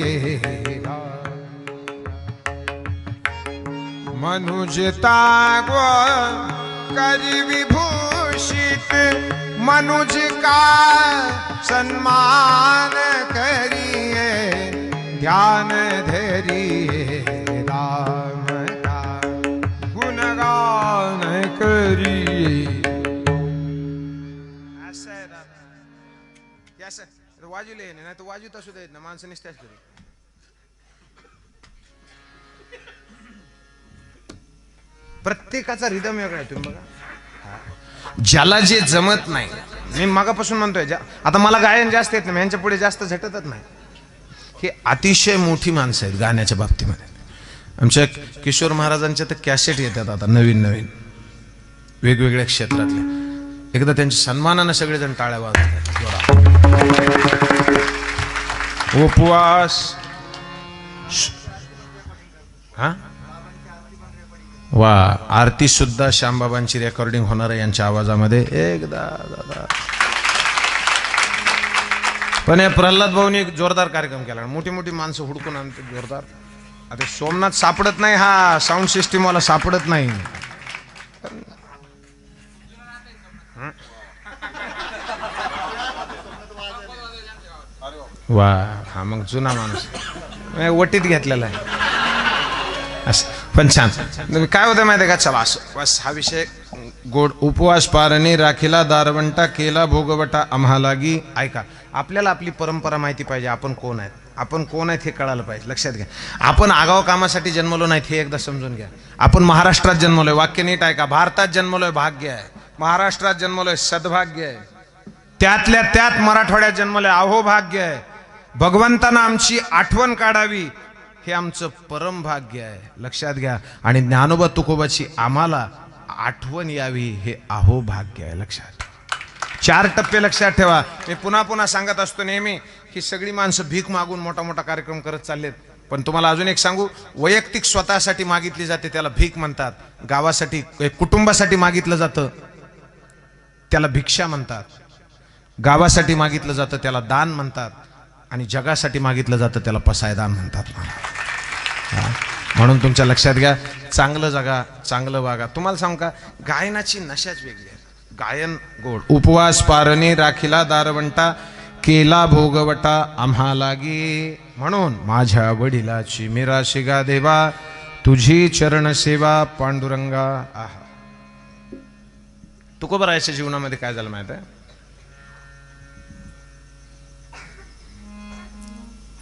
मनुजता को करि विभूषित, मनुज का सम्मान करिए, ध्यान धरिए, राम का गुणगान करिए. असं आहे दादा. असं वाजूला येणे नाही तर वाजूत असू देत ना, माणसं निसत्याच करी. प्रत्येकाचा रिदम वेगळा आहे. तुम्ही बघा, ज्याला जे जमत नाही, मी मागापासून म्हणतोय, आता मला गायन जास्त येत नाही, यांच्या पुढे जास्त झटतच नाही. हे अतिशय मोठी माणसं आहेत गाण्याच्या बाबतीमध्ये. आमच्या किशोर महाराजांच्या तर कॅसेट येतात आता नवीन नवीन वेगवेगळ्या क्षेत्रातल्या. एकदा त्यांच्या सन्मानानं सगळेजण टाळ्या वाजवतात. उपवास हा वा. आरती सुद्धा श्यामबाबांची रेकॉर्डिंग होणार आहे यांच्या आवाजामध्ये. एकदा दादा पण या प्रल्हाद भाऊनी एक जोरदार कार्यक्रम केला. मोठी मोठी माणसं हुडकून आणते जोरदार. आता सोमनाथ सापडत नाही, हा साऊंड सिस्टीम वाला सापडत नाही. वा हा मग जुना माणूस वटीत घेतलेला आहे. पण छान काय होतं माहिती आहे का? चला असं बस हा विषय गोड. उपवास पारणे राखीला दारवंटा केला भोगवटा आम्हालागी. ऐका, आपल्याला आपली परंपरा माहिती पाहिजे. आपण कोण आहेत, आपण कोण आहेत हे कळायला पाहिजे. लक्षात घ्या, आपण आगाव कामासाठी जन्मलो नाहीत हे एकदा समजून घ्या. आपण महाराष्ट्रात जन्मलोय, वाक्य नीट ऐका. भारतात जन्मलोय भाग्य आहे, महाराष्ट्रात जन्मलोय सद्भाग्य आहे, त्यातल्या त्यात मराठवाड्यात जन्मलोय अहो भाग्य आहे. भगवंतानं आमची आठवण काढावी हे आमचं परम भाग्य आहे. लक्षात घ्या. आणि ज्ञानोबा तुकोबाची आम्हाला आठवण यावी हे अहो भाग्य आहे. लक्षात 4 टप्पे लक्षात ठेवा. मी पुन्हा पुन्हा सांगत असतो नेहमी की सगळी माणसं भीक मागून मोठा मोठा कार्यक्रम करत चाललेत. पण तुम्हाला अजून एक सांगू, वैयक्तिक स्वतःसाठी मागितली जाते त्याला भीक म्हणतात. गावासाठी कुटुंबासाठी मागितलं जातं त्याला भिक्षा म्हणतात. गावासाठी मागितलं जातं त्याला दान म्हणतात. आणि जगासाठी मागितलं जातं त्याला पसायदान म्हणतात. म्हणून तुमच्या लक्षात घ्या, चांगलं जगा, चांगलं वागा. तुम्हाला सांगू का, गायनाची नशाच वेगळी आहे. गायन गोड. उपवास पारणे राखीला दारवंटा केला भोगवटा आम्हालागी. म्हणून माझ्या वडिलाची मिराशी गा देवा, तुझी चरण सेवा पांडुरंगा. आहा, तुकोबारायाच्या जीवनामध्ये काय झालं माहित आहे?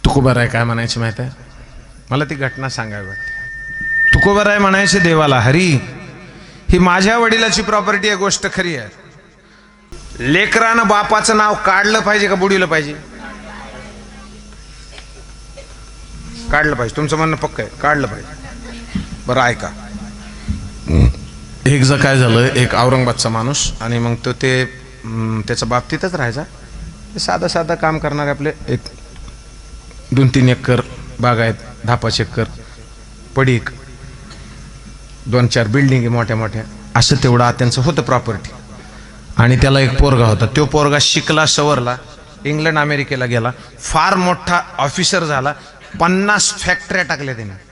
तुकोबाराय काय म्हणायचे माहित आहे? मला ती घटना सांगावी वाटते. तुकोबाराय म्हणायचे देवाला, हरी ही माझ्या वडिलाची प्रॉपर्टी आहे, गोष्ट खरी आहे. लेकरानं बापाचं नाव काढलं पाहिजे का बुडीलं पाहिजे? काढलं पाहिजे. तुमचं म्हणणं पक्क आहे, काढलं पाहिजे. बरं ऐका, एक जर काय झालं, एक औरंगाबादचा माणूस आणि मग तो त्याच्या बाबतीतच राहायचा. साधं साधं काम करणारे आपले, एक 2-3 एकर बाग आहेत, 10-5 एकर पडीक, 2-4 बिल्डिंग मोठ्या मोठ्या, असं तेवढं त्यांचं होतं प्रॉपर्टी. आणि त्याला एक पोरगा होता. तो पोरगा शिकला, सवरला, इंग्लंड अमेरिकेला गेला, फार मोठा ऑफिसर झाला, 50 फॅक्टऱ्या टाकल्या त्याने.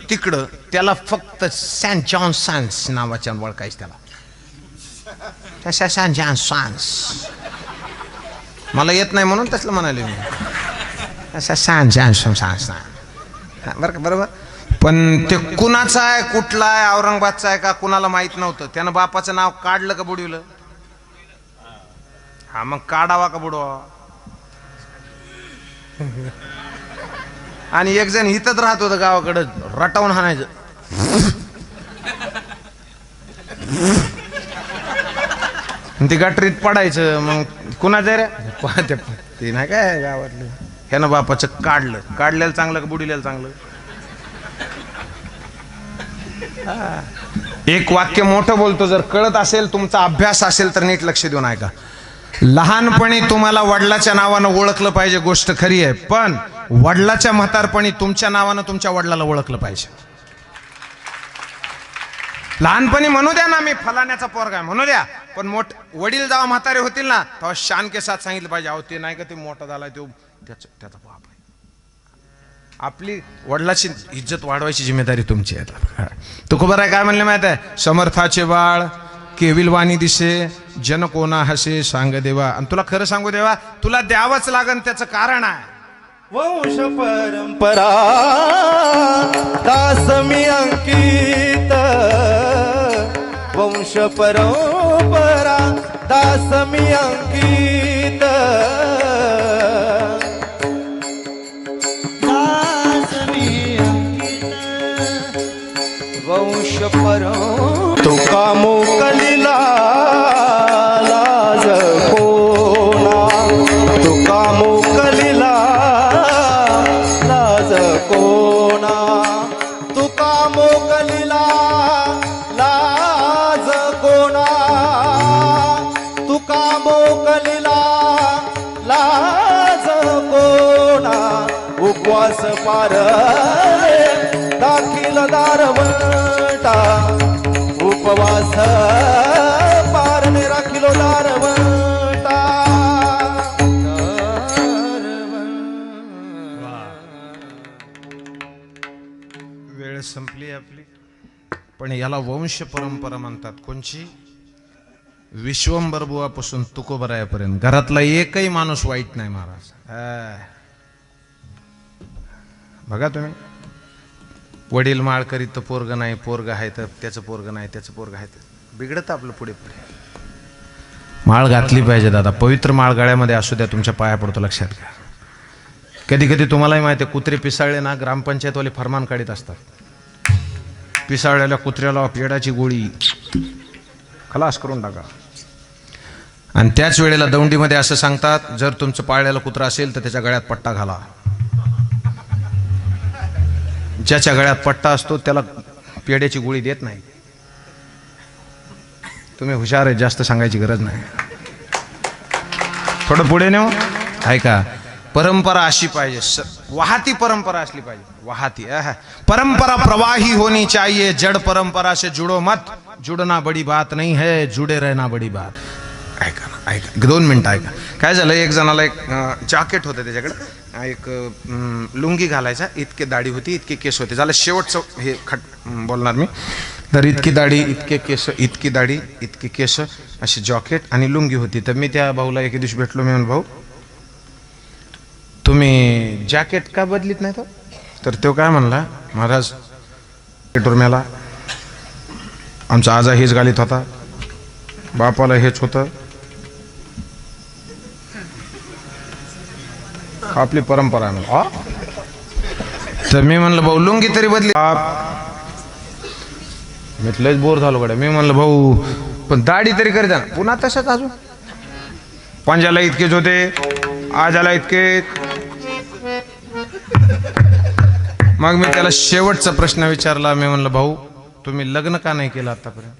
तिकडं त्याला फक्त सॅन जॉन सॉन्स नावाच्या ओळखायचं. त्याला सॅन जॉन सॉन्स मला येत नाही म्हणून तसलं म्हणाले मी. असं सॅन जॉन सॉन्स बरं का, बरोबर. पण ते कुणाचा आहे, कुठला आहे, औरंगाबादचा आहे का कुणाला माहित नव्हतं. त्यानं बापाचं नाव काढलं का बुडविलं? हा, मग काढावा का बुडवा? आणि एक जण इथंच राहत होतं गावाकडं, रटावून हाणायचं. ते गटरीत पडायचं. मग कुणाचं रे ते नाही काय गावातलं, ह्यानं बापाचं काढलेलं चांगलं का बुडिलेलं चांगलं? एक वाक्य मोठं बोलतो, जर कळत असेल, तुमचा अभ्यास असेल तर नीट लक्ष देऊन ऐका. लहानपणी तुम्हाला वडिलाच्या नावानं ओळखलं पाहिजे, गोष्ट खरी आहे. पण वडिलाच्या म्हातारपणी तुमच्या नावानं तुमच्या वडिलाला ओळखलं पाहिजे. लहानपणी म्हणू द्या ना, मी फलाण्याचा पोरगा म्हणू द्या, पण वडील जेव्हा म्हातारे होतील ना, तेव्हा शान के साथ सांगितलं पाहिजे, अहो ते नाही का, ते मोठा झालाय, तो त्याचा बाप आहे. आपली वडिलाची इज्जत वाढवायची जिम्मेदारी तुमची आहे. तुकोबाराय काय म्हणले माहित आहे? समर्थाचे बाळ केविलवाणी दिसे, जन कोणा हसे सांग देवा. आणि तुला खरं सांगू देवा, तुला द्यावंच लागन, त्याचं कारण आहे वंश परंपरा दास मी अंकित. वंश परंपरा दास मी अंकित. वंश परंपरा तुका मोकलिला लाज कोणा. तुका मोकलिला लाज कोणा. तुका मोकलिला लाज कोणा. तुका मोकलिला लाज कोणा. उपवास पारणे दाखिल दारवटा. उपवास पारणे राखिलो दारवटा. वेळ संपली आपली. पण याला वंश परंपरा म्हणतात. कोणची? विश्वंभर बुवापासून तुकोबारायापर्यंत घरातला एकही माणूस वाईट नाही महाराज. बघा तुम्ही, वडील माळ करीत तर पोरग नाही, पोरग आहे तर त्याचं पोरग नाही, त्याचं पोरग आहे तर बिघडतं आपलं पुढे पुढे. माळ घातली पाहिजे दादा, पवित्र माळ गळ्यामध्ये असू द्या, तुमच्या पाया पडतो, लक्षात घ्या. कधी कधी तुम्हालाही माहिती आहे, कुत्रे पिसाळले ना ग्रामपंचायतवाले फरमान काढीत असतात. पिसाळलेल्या कुत्र्याला पेडाची गोळी खलास करून टाका. आणि त्याच वेळेला दौंडीमध्ये असं सांगतात, जर तुमचं पाळलेलं कुत्रा असेल तर त्याच्या गळ्यात पट्टा घाला. ज्याच्या गळ्यात पट्टा असतो त्याला पेड्याची गोळी देत नाही. तुम्ही हुशार आहे, जास्त सांगायची गरज नाही. थोडं पुढे नेऊ ऐका. परंपरा अशी पाहिजे, वाहती परंपरा असली पाहिजे, वाहती. परंपरा प्रवाही होनी चाहिए, जड़ परंपरा से जुड़ो मत, जुड़ना बड़ी बात नहीं है, जुड़े रहना बड़ी बात. ऐका ना, ऐका 2 मिनिटं ऐका. काय झालं, एक जणाला एक जॅकेट होतं, त्याच्याकडे एक लुंगी घालायचा, इतके दाढी होती, इतके केस होते. झालं शेवटचं हे बोलणार मी. तर इतकी दाढी, इतके केस, इतकी दाढी, इतके केस, अशी जॉकेट आणि लुंगी होती. तर मी त्या भाऊला एके दिवशी भेटलो. मी म्हणलो, भाऊ तुम्ही जॅकेट का बदलीत नाही? तर तो काय म्हणला, महाराज पेट्रोल आमचा आजा हेच घालीत होता, बापाला हेच होतं, आपली परंपरा आहे. तर मी म्हणलं, भाऊ लुंगी तरी बदली. लयच बोर झालो गड्या. मी म्हणलं, भाऊ पण दाढी तरी करी द्या. पुन्हा तशाच अजून पंजाला इतकेच होते, आजाला इतके. मग मी त्याला शेवटचा प्रश्न विचारला. मी म्हणलं, भाऊ तुम्ही लग्न का नाही केलं आतापर्यंत?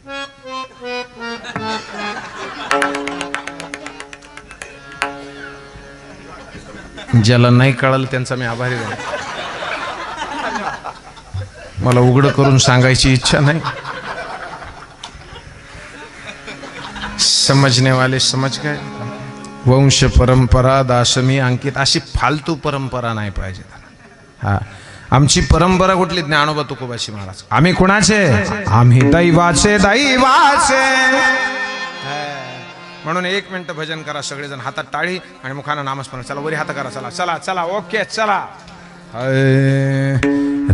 ज्याला नाही कळलं त्यांचा मी आभारी आहे. मला उघड करून सांगायची इच्छा नाही. समजने वाले समज गए. वंश परंपरा दाशमी अंकित, अशी फालतू परंपरा नाही पाहिजे. हा, आमची परंपरा कुठली? ज्ञानोबा तुकोबाची महाराज. आम्ही कुणाचे? आम्ही दैवाचे, दैवाचे. म्हणून 1 मिनिट भजन करा सगळेजण, हातात टाळी आणि मुखानं नामस्मरण. चला वरी हात करा. चला चला चला, ओके चला.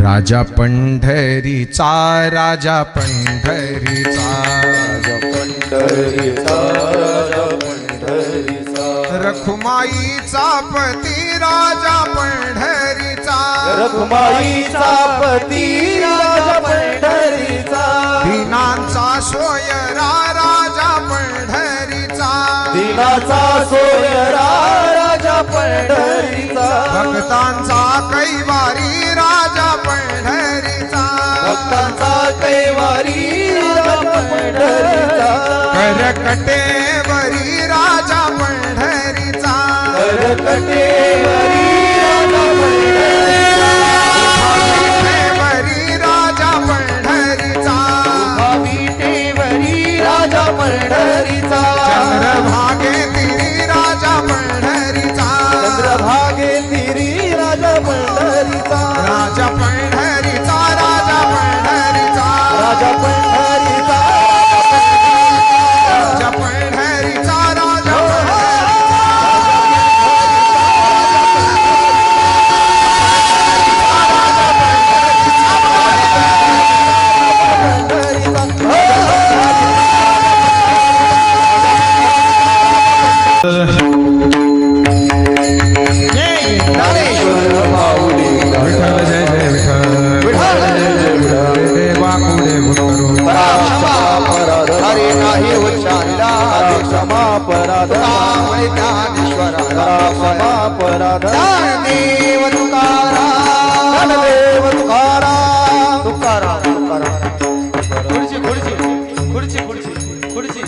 राजा पंढरीचा, राजा पंढरीचा, राजा पंढरीचा, राजा पंढरीचा. रखुमाईचा पती राजा पंढरीचा, रखुमाईचा पती राजा पंढरीचा. दीनांचा सोयरा राजा पंढरीचा, दीनाचा सोयरा राजा पंढरीचा. भक्तांचा कैवारी राजा पंढरीचा, भक्तांचा कैवारी राजा पंढरीचा. करकटेवरी राजा पंढरीचा, करकटेवरी राजा पंढरीचा. विठेवरी राजा पंढरीचा, विठेवरी राजा पंढरीचा. चंद्रभागे तिरी राजा पंढरीचा, चंद्रभागे तिरी राजा पंढरीचा. राजा पंढरीचा, राजा पंढरीचा, राजा पंढरीचा, राजा पंढरीचा, राजा हरे नाही उच्चारला क्षमा पराध, क्षमा पराध. देव तुकारा, देव तुकारा, तुकारा, तुकारा. खुर्ची खुर्ची खुर्ची खुर्ची खुर्ची.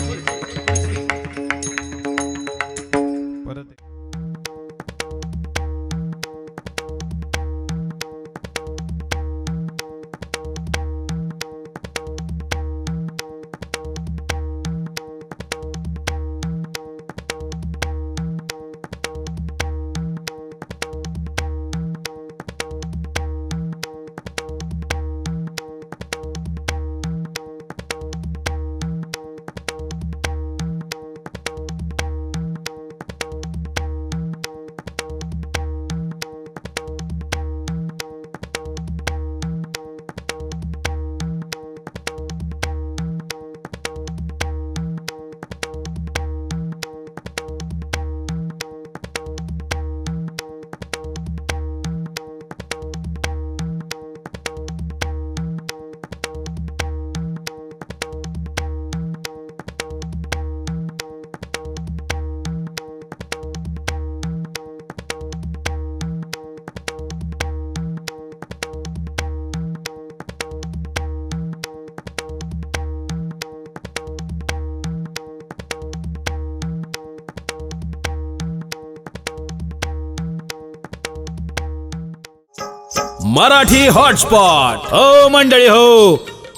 मराठी हॉटस्पॉट हो मंडळी हो,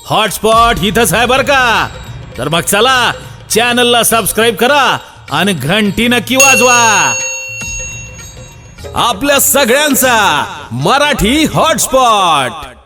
हॉटस्पॉट इथंच आहे बर का. तर मग चला चॅनलला सबस्क्राईब करा आणि घंटी नक्की वाजवा. आपल्या सगळ्यांचा मराठी हॉटस्पॉट.